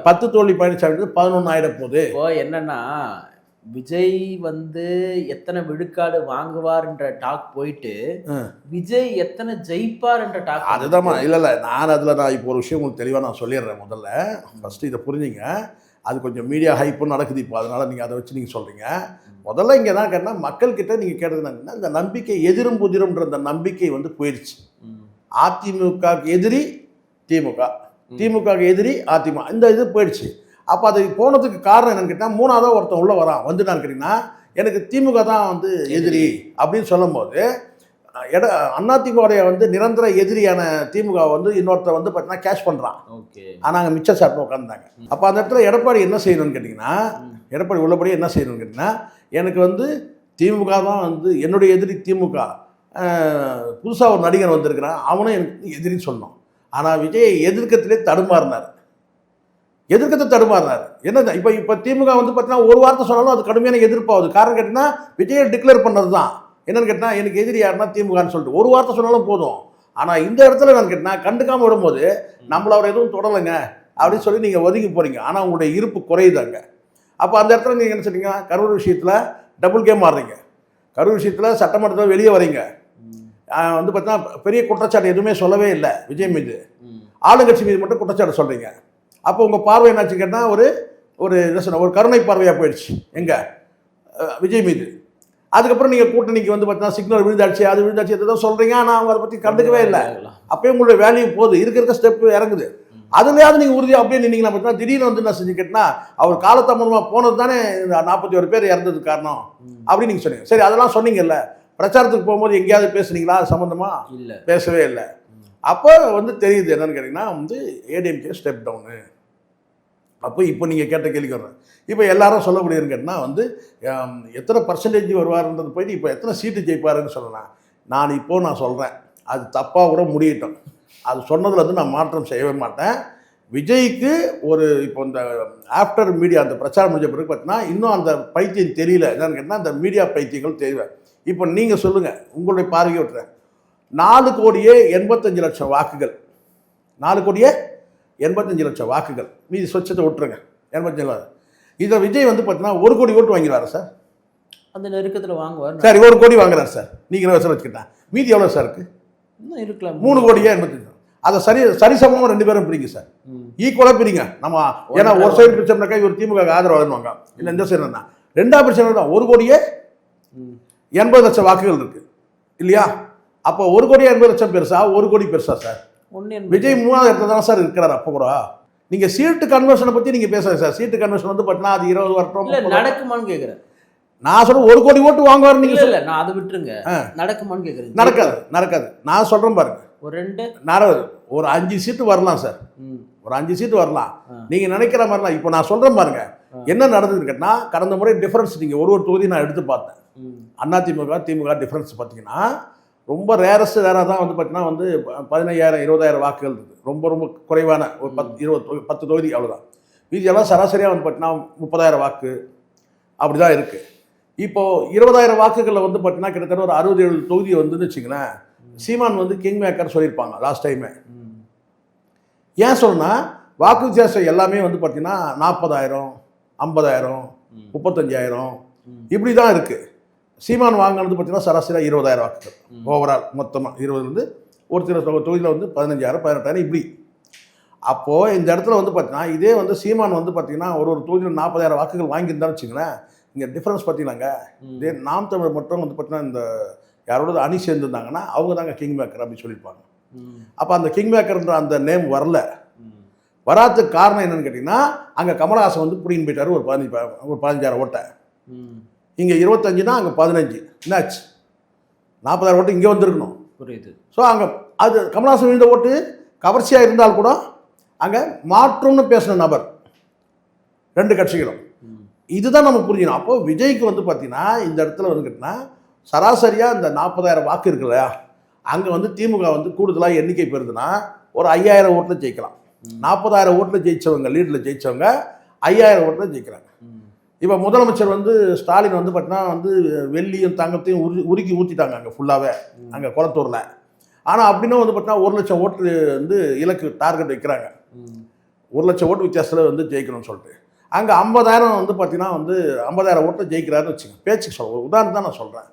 10 தோல்வி பழனிசாமி 11 ஆயிட போகுது. இப்போ என்னன்னா விஜய் வந்து எத்தனை விழுக்காடு வாங்குவார்ன்ற டாக் போயிட்டு விஜய் எத்தனை ஜெயிப்பார் என்ற டாக். அதுதான் இல்லை நான் இப்போ ஒரு விஷயம் உங்களுக்கு தெளிவாக நான் சொல்லிடுறேன். முதல்ல ஃபஸ்ட்டு இதை புரிஞ்சுங்க. அது கொஞ்சம் மீடியா ஹைப்பும் நடக்குது இப்போ, அதனால் நீங்கள் அதை வச்சு நீங்கள் சொல்கிறீங்க. முதல்ல இங்கே என்ன கேட்டால் மக்கள்கிட்ட நீங்கள் கேட்டதுன்னா இந்த நம்பிக்கை எதிரும் புதிரும்ன்ற அந்த நம்பிக்கை வந்து போயிடுச்சு. அதிமுகவுக்கு எதிரி திமுக, திமுகவுக்கு எதிரி அதிமுக, இந்த இது போயிடுச்சு. அப்போ அது போனதுக்கு காரணம் என்னன்னு கேட்டால் 3ஆவதாக ஒருத்தன் உள்ளே வரான், வந்துட்டான்னு கேட்டிங்கன்னா எனக்கு திமுக தான் வந்து எதிரி அப்படின்னு சொல்லும்போது அதிமுகவுடைய வந்து நிரந்தர எதிரியான திமுக வந்து இன்னொருத்தர் வந்து பார்த்தீங்கன்னா கேஷ் பண்ணுறான். ஆனால் அங்கே மிச்ச சாப்பிட்டு உட்காந்துட்டாங்க. அப்போ அந்த இடத்துல எடப்பாடி என்ன செய்யணும்னு கேட்டிங்கன்னா, எடப்பாடி உள்ளபடியே என்ன செய்யணும்னு கேட்டிங்கன்னா, எனக்கு வந்து திமுக தான் வந்து என்னுடைய எதிரி திமுக, புதுசாக ஒரு நடிகர் வந்திருக்கிறான் அவனும் எனக்கு எதிரின்னு சொன்னோம். ஆனால் விஜய் எதிர்க்கத்திலே தடுமாறினார், எதிர்க்கத்தை தடுமாறினார். என்ன இப்போ திமுக வந்து பார்த்தீங்கன்னா ஒரு வார்த்தை சொன்னாலும் அது கடுமையான எதிர்ப்பாகுது. காரணம் கேட்டிங்கன்னா விஜயை டிக்ளேர் பண்ணது தான். என்னன்னு கேட்டால் எனக்கு எதிரி யாருன்னா திமுகன்னு சொல்லிட்டு ஒரு வார்த்தை சொன்னாலும் போதும். ஆனால் இந்த இடத்துல என்னன்னு கேட்டால் கண்டுக்காமல் விடும்போது நம்மள அவர் எதுவும் தொடலைங்க அப்படின்னு சொல்லி நீங்கள் ஒதுங்கி போகிறீங்க. ஆனால் உங்களுடைய இருப்பு குறையுதாங்க. அப்போ அந்த இடத்துல நீங்கள் என்ன சொன்னீங்க, கரூர் விஷயத்தில் டபுள் கேம் ஆடுறீங்க, கரூர் விஷயத்தில் சட்டமன்றத்தில் வெளியே வரீங்க, வந்து பார்த்தீங்கன்னா பெரிய குற்றச்சாட்டு எதுவுமே சொல்லவே இல்லை விஜய் மீது, ஆளுங்கட்சி மீது மட்டும் குற்றச்சாட்டு சொல்கிறீங்க. அப்போ உங்கள் பார்வை என்னாச்சு கேட்டால் ஒரு என்ன சொன்ன ஒரு கருணை பார்வையாக போயிடுச்சு எங்கே விஜய் மீது. அதுக்கப்புறம் நீங்கள் கூட்டணிக்கு வந்து பார்த்தீங்கன்னா சிக்னல் விழுந்தாச்சு, அது விழுந்தாச்சு எதோ சொல்கிறீங்க, ஆனால் அவங்க அதை பற்றி கண்டுக்கவே இல்லை. அப்போயும் உங்களுடைய வேல்யூ போகுது, இருக்க ஸ்டெப் இறங்குது. அதுலையாவது நீங்கள் உறுதியாக அப்படியே நின்னீங்கன்னா பார்த்தீங்கன்னா திடீர்னு வந்து என்ன செஞ்சு கேட்டினா அவர் காலத்தாமதமாக போனது தானே 41 பேர் இறந்ததுக்கு காரணம் அப்படின்னு நீங்கள் சொன்னீங்க. சரி, அதெல்லாம் சொன்னீங்கல்ல, பிரச்சாரத்துக்கு போகும்போது எங்கேயாவது பேசுனீங்களா அது சம்மந்தமாக? இல்லை, பேசவே இல்லை. அப்போ வந்து தெரியுது என்னன்னு கேட்டிங்கன்னா வந்து ஏடிஎம்கே ஸ்டெப் டவுனு. அப்போ இப்போ நீங்கள் கேட்ட கேள்விக்கு வர்றேன். இப்போ எல்லாரும் சொல்லக்கூடியதுன்னு கேட்டால் வந்து எத்தனை பர்சன்டேஜ் வருவார்ன்றது போயிட்டு இப்போ எத்தனை சீட்டு ஜெயிப்பாருன்னு சொல்லலாம். நான் சொல்கிறேன், அது தப்பாக கூட முடியட்டும், அது சொன்னதில் வந்து நான் மாற்றம் செய்யவே மாட்டேன். விஜய்க்கு ஒரு இப்போ இந்த ஆஃப்டர் மீடியா அந்த பிரச்சாரம் முடிஞ்ச பிறகு பார்த்தீங்கன்னா இன்னும் அந்த பைத்தியம் தெரியல. என்னன்னு கேட்டால் அந்த மீடியா பைத்தியங்கள் தெரியல. இப்போ நீங்கள் சொல்லுங்கள், உங்களுடைய பார்வையை விட்டுறேன். 4,85,00,000 வாக்குகள், 4,85,00,000 வாக்குகள், மீதி சொச்சத்தை விட்டுருங்க, 85,000. இதை விஜய் வந்து பார்த்தீங்கன்னா 1 கோடி ஓட்டு வாங்கிடுவார் சார். அந்த நெருக்கத்தில் வாங்குவார். சரி, 1 கோடி வாங்குறாரு சார், நீங்கள் வருஷம் வச்சுக்கிட்டேன், மீதி எவ்வளோ சார் இருக்குது? இன்னும் இருக்கலாம். 3 கோடியே 85. அதை சரிசமமாக 2 பேரும் பிரிங்க சார், ஈக்குவலாக பிரிங்க. நம்ம ஏன்னா ஒரு சைடு பிரிச்சோம்னாக்கா இவர் திமுக ஆதரவு வருவாங்க, இல்லை இந்த சைடு தான். 2ஆ பிரச்சனை தான். 1 கோடியே 80 லட்சம் வாக்குகள் இருக்குது இல்லையா? அப்போ 1 கோடியே 80 லட்சம் பெருசா, 1 கோடி பெருசா சார்? விஜய் 3ஆவது இடத்துல தான் சார் இருக்கிறார். அப்போ கூட நீங்கள் சீட்டு கன்வர்ஷனை பற்றி நீங்கள் பேசுகிறேன் சார். சீட்டு கன்வர்ஷன் வந்து பார்த்தீங்கன்னா அது 20 வருஷம் நடக்குமான்னு கேட்குறேன். நான் சொல்ல 1 கோடி ஓட்டு வாங்குவார் நீங்கள் இல்லை, நான் அதை விட்டுருங்க. நடக்குமான்னு கேட்குறேன். நடக்காது. நான் சொல்கிறேன் பாருங்க, ஒரு 5 சீட்டு வரலாம் சார், ஒரு 5 சீட்டு வரலாம். நீங்கள் நினைக்கிற மாதிரிலாம் இப்போ நான் சொல்கிறேன் பாருங்க, என்ன நடந்ததுன்னு கேட்டால் கடந்த முறை டிஃபரன்ஸ் நீங்கள் ஒரு தொகுதி நான் எடுத்து பார்த்தேன். அதிமுக திமுக டிஃபரன்ஸ் பார்த்தீங்கன்னா ரொம்ப ரேராக தான் வந்து பார்த்தீங்கன்னா வந்து 15,000 20,000 வாக்குகள் இருக்குது. ரொம்ப ரொம்ப குறைவான ஒரு 10 தொகுதி அவ்வளோதான். மீதியெல்லாம் சராசரியாக வந்து பார்த்தீங்கன்னா 30,000 வாக்கு அப்படி தான் இருக்குது. இப்போது 20,000 வாக்குகளில் வந்து பார்த்தீங்கன்னா கிட்டத்தட்ட ஒரு 60-70 தொகுதி வந்துன்னு வச்சுங்களேன். சீமான் வந்து கிங் மேக்கர் சொல்லியிருப்பாங்க லாஸ்ட் டைமே. ஏன் சொன்னால் வாக்கு வித்தியாசம் எல்லாமே வந்து பார்த்தீங்கன்னா 40,000 50,000 35,000 இப்படி தான் இருக்குது. சீமான் வாங்கினது பார்த்தீங்கன்னா சராசரியாக 20,000 வாக்குகள் ஓவரால் மொத்தமாக 20லேருந்து ஒரு சில தொகுதியில் வந்து 15,000 18,000 இப்படி. அப்போது இந்த இடத்துல வந்து பார்த்தீங்கன்னா இதே வந்து சீமான் வந்து பார்த்தீங்கன்னா ஒரு தொகுதியில் 40,000 வாக்குகள் வாங்கியிருந்தான்னு வச்சுங்களேன். இங்கே டிஃப்ரென்ஸ் பார்த்தீங்கன்னாங்க, இதே நாம் தமிழர் மட்டும் வந்து பார்த்தீங்கன்னா இந்த யாரோட அணி சேர்ந்துருந்தாங்கன்னா அவங்க தாங்க கிங் மேக்கர் அப்படின்னு சொல்லியிருப்பாங்க. அப்போ அந்த கிங் மேக்கர்ன்ற அந்த நேம் வரல. வராதுக்கு காரணம் என்னன்னு கேட்டிங்கன்னா அங்கே கமலஹாசன் வந்து பிடின்னு போயிட்டார் ஒரு 15,000 ஓட்டை. இங்கே 25 அங்கே 15 என்னாச்சு? 40,000 ஓட்டு இங்கே வந்துருக்கணும். புரியுது. ஸோ அங்கே அது கமலஹாசன் விழுந்த ஓட்டு கவர்ச்சியாக இருந்தால் கூட அங்கே மாற்றம்னு பேசின நபர் 2 கட்சிகளும். இதுதான் நம்ம புரிஞ்சிடும். அப்போது விஜய்க்கு வந்து பார்த்தீங்கன்னா இந்த இடத்துல வந்து கேட்டிங்கன்னா சராசரியாக இந்த 40,000 வாக்கு இருக்கு இல்லையா, அங்கே வந்து திமுக வந்து கூடுதலாக எண்ணிக்கை பெறுதுன்னா ஒரு 5,000 ஓட்டில் ஜெயிக்கலாம். 40,000 ஓட்டில் ஜெயித்தவங்க, லீடில் ஜெயித்தவங்க 5,000 ஓட்டில் ஜெயிக்கிறாங்க. இப்போ முதலமைச்சர் வந்து ஸ்டாலின் வந்து பார்த்தீங்கன்னா வந்து வெள்ளியும் தங்கத்தையும் உருக்கி ஊற்றிட்டாங்க அங்கே ஃபுல்லாகவே, அங்கே குளத்தூரில். ஆனால் அப்படின்னா வந்து பார்த்தீங்கன்னா 1 லட்சம் ஓட்டு வந்து இலக்கு டார்கெட் வைக்கிறாங்க. 1 லட்சம் ஓட்டு வித்தியாசத்தில் வந்து ஜெயிக்கணும்னு சொல்லிட்டு அங்கே 50,000 வந்து பார்த்தீங்கன்னா வந்து 50,000 ஓட்டை ஜெயிக்கிறாருன்னு வச்சுங்க, பேச்சுக்கு சொல்கிறேன், ஒரு உதாரணம் தான் நான் சொல்கிறேன்.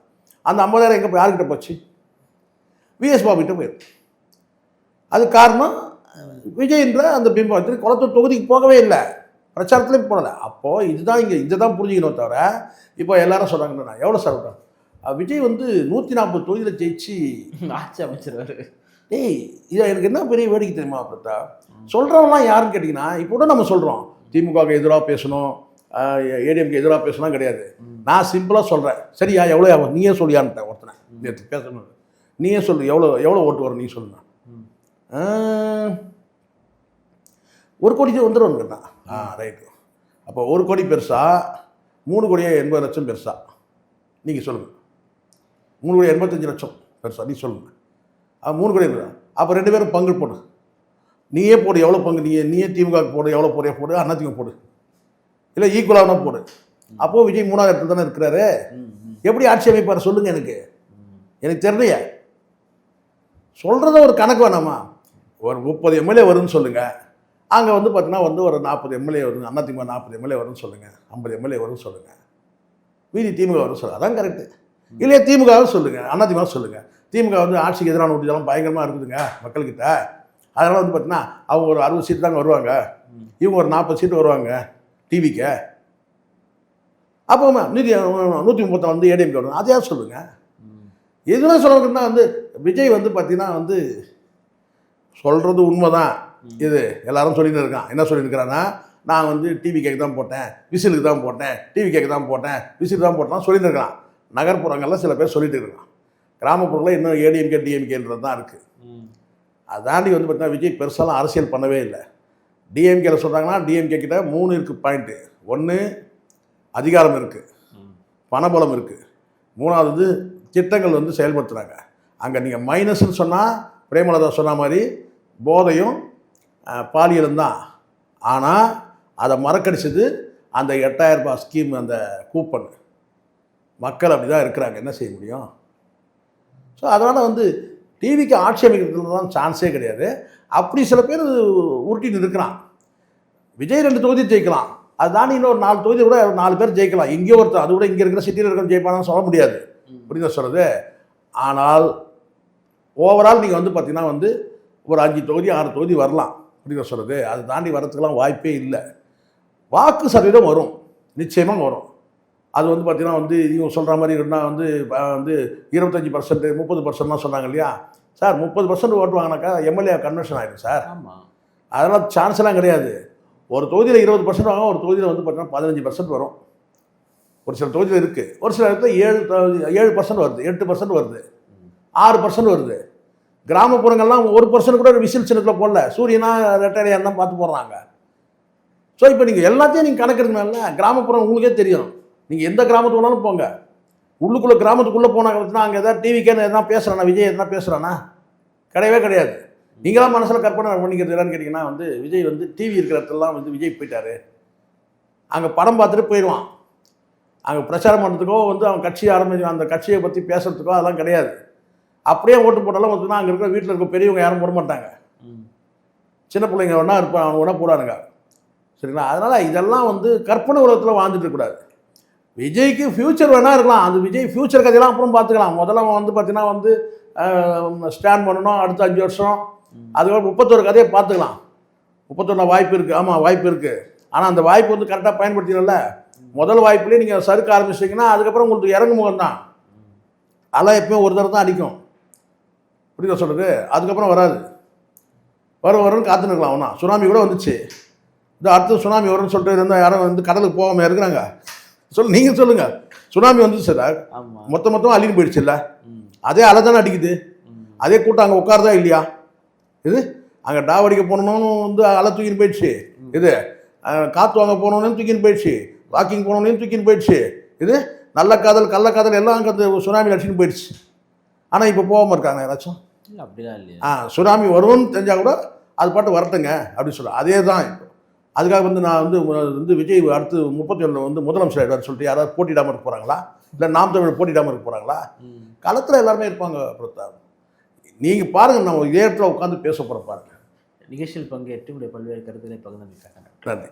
அந்த 50,000 எங்கே போய் யார்கிட்ட போச்சு? விஎஸ் பாபுகிட்ட போயிருக்கு. அது காரணம் விஜய்ன்ற அந்த பிம்பம் குளத்தூர் தொகுதிக்கு போகவே இல்லை, பிரச்சாரத்துலேயும் போடலை. அப்போது இதுதான் இதை தான் புரிஞ்சுக்கணும். தவிர இப்போ எல்லாரும் சொல்கிறாங்கன்னா எவ்வளோ சார் விட்டாங்க விஜய் வந்து 140 தொகுதியில் ஜெயிச்சு ஆட்சி அமைச்சிருவாரு. இதை எனக்கு என்ன பெரிய வேடிக்கை தெரியுமா பார்த்தா? சொல்கிறவங்களாம் யாருன்னு கேட்டிங்கன்னா இப்போ கூட நம்ம சொல்கிறோம் திமுகவுக்கு எதிராக பேசணும், ஏடிஎம்க்கு எதிராக பேசணும் கிடையாது. நான் சிம்பிளாக சொல்கிறேன், சரியா எவ்வளோ ஆகும் நீயே சொல்லியான்ட்டேன் ஒருத்தனை நேற்று பேசணும். நீயே சொல்லு எவ்வளோ ஓட்டு வரும் நீ சொல்லுங்க. 1 கோடிக்கு வந்துடும் கேட்டான். ரைட்டு. அப்போ 1 கோடி பெருசா, 3 கோடியே 80 லட்சம் பெருசா? நீங்கள் சொல்லுங்கள். 3 கோடி 85 லட்சம் பெருசா? நீ சொல்லுங்கள். 3 கோடி பெருசா? அப்போ 2 பேரும் பங்கு போடு, நீயே போடு. எவ்வளோ பங்கு நீயே திமுகவுக்கு போடு, எவ்வளோ போறியா போடு, அதிமுக போடு, இல்லை ஈக்குவலாக போடு. அப்போது விஜய் 3ஆவது இடத்துல தானே இருக்கிறாரு. எப்படி ஆட்சி அமைப்பார் சொல்லுங்கள்? எனக்கு தெரியலையே. சொல்கிறத ஒரு கணக்கு வேணாமா? ஒரு 30 எம்எல்ஏ வரும்னு சொல்லுங்கள். அங்கே வந்து பார்த்தீங்கன்னா வந்து ஒரு 40 எம்எல்ஏ வரும், அதிமுக 40 எம்எல்ஏ வரும்னு சொல்லுங்கள், 50 எம்எல்ஏ வரும்னு சொல்லுங்கள், மீதி திமுக வரும் சொல்லுங்கள். அதான் கரெக்டு. இல்லையா திமுகவும் சொல்லுங்கள், அதிமுக சொல்லுங்கள். திமுக வந்து ஆட்சிக்கு எதிரான ஓட்டுதெல்லாம் பயங்கரமாக இருக்குதுங்க மக்கள்கிட்ட. அதனால் வந்து பார்த்தீங்கன்னா அவங்க ஒரு 60 சீட்டு தாங்க வருவாங்க, இவங்க ஒரு 40 சீட்டு வருவாங்க டிவிக்கு. அப்போ மீதி 134 வந்து ஏடிஎம்கே வரும். அதையா சொல்லுங்கள். எதுவும் சொல்கிறதுன்னா வந்து விஜய் வந்து பார்த்தீங்கன்னா வந்து சொல்கிறது உண்மை தான். இது எல்லாரும் சொல்லிட்டு இருக்கான். என்ன சொல்லியிருக்கிறான்னா, நான் வந்து டிவி கேக்கு தான் போட்டேன், விசிலுக்கு தான் போட்டேன், டிவி கேக்கு தான் போட்டேன், விசிலுக்கு தான் போட்டேன் சொல்லிட்டு இருக்கான். நகர்ப்புறங்களில் சில பேர் சொல்லிட்டு இருக்கான். கிராமப்புறங்களில் இன்னும் ஏடிஎம்கே டிஎம்கேன்றது தான் இருக்குது. அதாண்டி வந்து பார்த்தீங்கன்னா விஜய் பெருசாலாம் அரசியல் பண்ணவே இல்லை. டிஎம்கேல சொல்கிறாங்கன்னா டிஎம்கே கிட்ட 3 இருக்குது பாயிண்ட்டு. 1 அதிகாரம் இருக்குது, பணபலம் இருக்குது, 3வது திட்டங்கள் வந்து செயல்படுத்துகிறாங்க. அங்கே நீங்கள் மைனஸ்ன்னு சொன்னால் பிரேமலதா சொன்ன மாதிரி போதையும் பாலியலும் தான். ஆனால் அதை மறக்கடிச்சது அந்த 8,000 ரூபாய் ஸ்கீம், அந்த கூப்பன். மக்கள் அப்படி தான் இருக்கிறாங்க, என்ன செய்ய முடியும்? ஸோ அதனால் வந்து டிவிக்கு ஆட்சி அமைக்கிறதுல தான் சான்ஸே கிடையாது. அப்படி சில பேர் உருட்டின்னு இருக்கிறான். விஜய் 2 தொகுதி ஜெயிக்கலாம், அது தாண்டி இன்னொரு 4 தொகுதி கூட 4 பேர் ஜெயிக்கலாம். எங்கேயோ ஒருத்தர், அது கூட இங்கே இருக்கிற சிட்டியில் இருக்கிற ஜெயிப்பானு சொல்ல முடியாது. புரியுதா சொல்கிறது? ஆனால் ஓவரால் நீங்கள் வந்து பார்த்தீங்கன்னா வந்து ஒரு 5 தொகுதி 6 தொகுதி வரலாம். புரியுதா சொல்கிறது? அது தாண்டி வரதுக்கெல்லாம் வாய்ப்பே இல்லை. வாக்கு சதவீதம் வரும், நிச்சயமாக வரும். அது வந்து பார்த்தீங்கன்னா வந்து இவங்க சொல்கிற மாதிரி இருந்தால் வந்து 25% 30%லாம் சொன்னாங்க இல்லையா சார்? 30% ஓட்டு வாங்கினாக்கா எம்எல்ஏ கன்வென்ஷன் ஆகிடும் சார். ஆமாம், அதெல்லாம் சான்ஸ்லாம் கிடையாது. ஒரு தொகுதியில் 20% வாங்க, ஒரு தொகுதியில் வந்து பார்த்தீங்கன்னா 15% வரும். ஒரு சில தொகுதியில் இருக்குது, ஒரு சில இடத்துல 7% வருது, 8% வருது, 6% வருது. கிராமப்புறங்கள்லாம் 1% கூட விசில் சின்னத்தில் போடல, சூரியனா ரெட்டடையாக தான் பார்த்து போடுறாங்க. ஸோ இப்போ நீங்கள் எல்லாத்தையும் நீங்கள் கணக்கெடுக்கணும்ல. கிராமப்புறம் உங்களுக்கே தெரியும், நீங்கள் எந்த கிராமத்துக்கு வேணாலும் போங்க, உள்ளுக்குள்ளே கிராமத்துக்குள்ளே போனாங்கன்னா அங்கே எதாவது டிவிக்கேன்னு எதனா பேசுகிறானா, விஜய் எதனா பேசுகிறானா? கிடையவே கிடையாது. நீங்களாம் மனசில் கற்பனை பண்ணிக்கிறது என்னன்னு கேட்டிங்கன்னா வந்து விஜய் வந்து டிவி இருக்கிற இடத்துலலாம் வந்து விஜய் போயிட்டாரு, அங்கே படம் பார்த்துட்டு போயிடுவான். அங்கே பிரச்சாரம் பண்ணுறதுக்கோ வந்து அவன் கட்சியை அந்த கட்சியை பற்றி பேசுகிறதுக்கோ அதெல்லாம் கிடையாது. அப்படியே ஓட்டு போட்டாலும் பார்த்தீங்கன்னா அங்கே இருக்கிற வீட்டில் இருக்க பெரியவங்க யாரும் போட மாட்டாங்க, சின்ன பிள்ளைங்க ஒன்றா இருப்பான், அவங்க ஒன்றா போடானுங்க. சரிங்களா? அதனால் இதெல்லாம் வந்து கற்பனை உலகத்தில் வாழ்ந்துட்டு இருக்கக்கூடாது. விஜய்க்கு ஃப்யூச்சர் வேணா இருக்கலாம், அது விஜய் ஃப்யூச்சர் கதையெல்லாம் அப்புறம் பார்த்துக்கலாம். முதல்ல வந்து பார்த்தீங்கன்னா வந்து ஸ்டாண்ட் பண்ணணும் அடுத்த 5 வருஷம், அதுக்கப்புறம் 31 கதையை பார்த்துக்கலாம். 31 வாய்ப்பு இருக்குது, ஆமாம் வாய்ப்பு இருக்குது. ஆனால் அந்த வாய்ப்பு வந்து கரெக்டாக பயன்படுத்திடல. முதல் வாய்ப்புலேயே நீங்கள் சறுக்க ஆரம்பிச்சிட்டிங்கன்னா அதுக்கப்புறம் உங்களுக்கு இறங்கு முகம் தான். அலை எப்பயும் ஒரு தடவை தான் அடிக்கும். புரியுதா சொல்கிறது? அதுக்கப்புறம் வராது. வரும்னு காத்துன்னு இருக்கலாம். ஒன்றா சுனாமி கூட வந்துச்சு, இது அடுத்து சுனாமி வரும்னு சொல்லிட்டு இருந்தால் யாரும் வந்து கடலுக்கு போகாமல் இருக்கிறாங்க. நீங்கள் சொல்லுங்கள், சுனாமி வந்துச்சு சார், மொத்தமாக அள்ளின்னு போயிடுச்சு இல்லை? அதே அலை தானே அடிக்குது, அதே கூட்டம் அங்கே உட்காருதா இல்லையா? இது அங்கே டாவடிக்க போனோன்னு வந்து அலை தூக்கின்னு போயிடுச்சு, இது காற்று வாங்க போனோன்னு தூக்கின்னு போயிடுச்சு, வாக்கிங் போனோன்னு தூக்கின்னு போயிடுச்சு, இது நல்ல காதல் கள்ளக்காதல் எல்லாம் அங்கே சுனாமி அடிச்சுன்னு போயிடுச்சு. ஆனால் இப்போ போகாமல் இருக்காங்க யாராச்சும்? அப்படிலாம் இல்லையா? சுனாமி வரும்னு தெரிஞ்சால் கூட அது பாட்டு வரட்டுங்க அப்படின்னு சொல்ல. அதே தான் இப்போ. அதுக்காக வந்து நான் வந்து விஜய் அடுத்து 37 வந்து முதலமைச்சர் ஆகிடுவார் சொல்லிட்டு யாராவது போட்டிடாமல் இருக்க போகிறாங்களா? இல்லை நாம் தமிழ் போட்டிடாமல் இருக்க போகிறாங்களா? களத்தில் எல்லாருமே இருப்பாங்க. பிரதாப், நீங்கள் பாருங்கள், நம்ம இதே இடத்துல உட்காந்து பேச போகிற பாருங்கள். நிகழ்ச்சியில் பங்கேற்று உடைய பல்வேறு கருத்துக்களை பகிர்ந்து. நன்றி.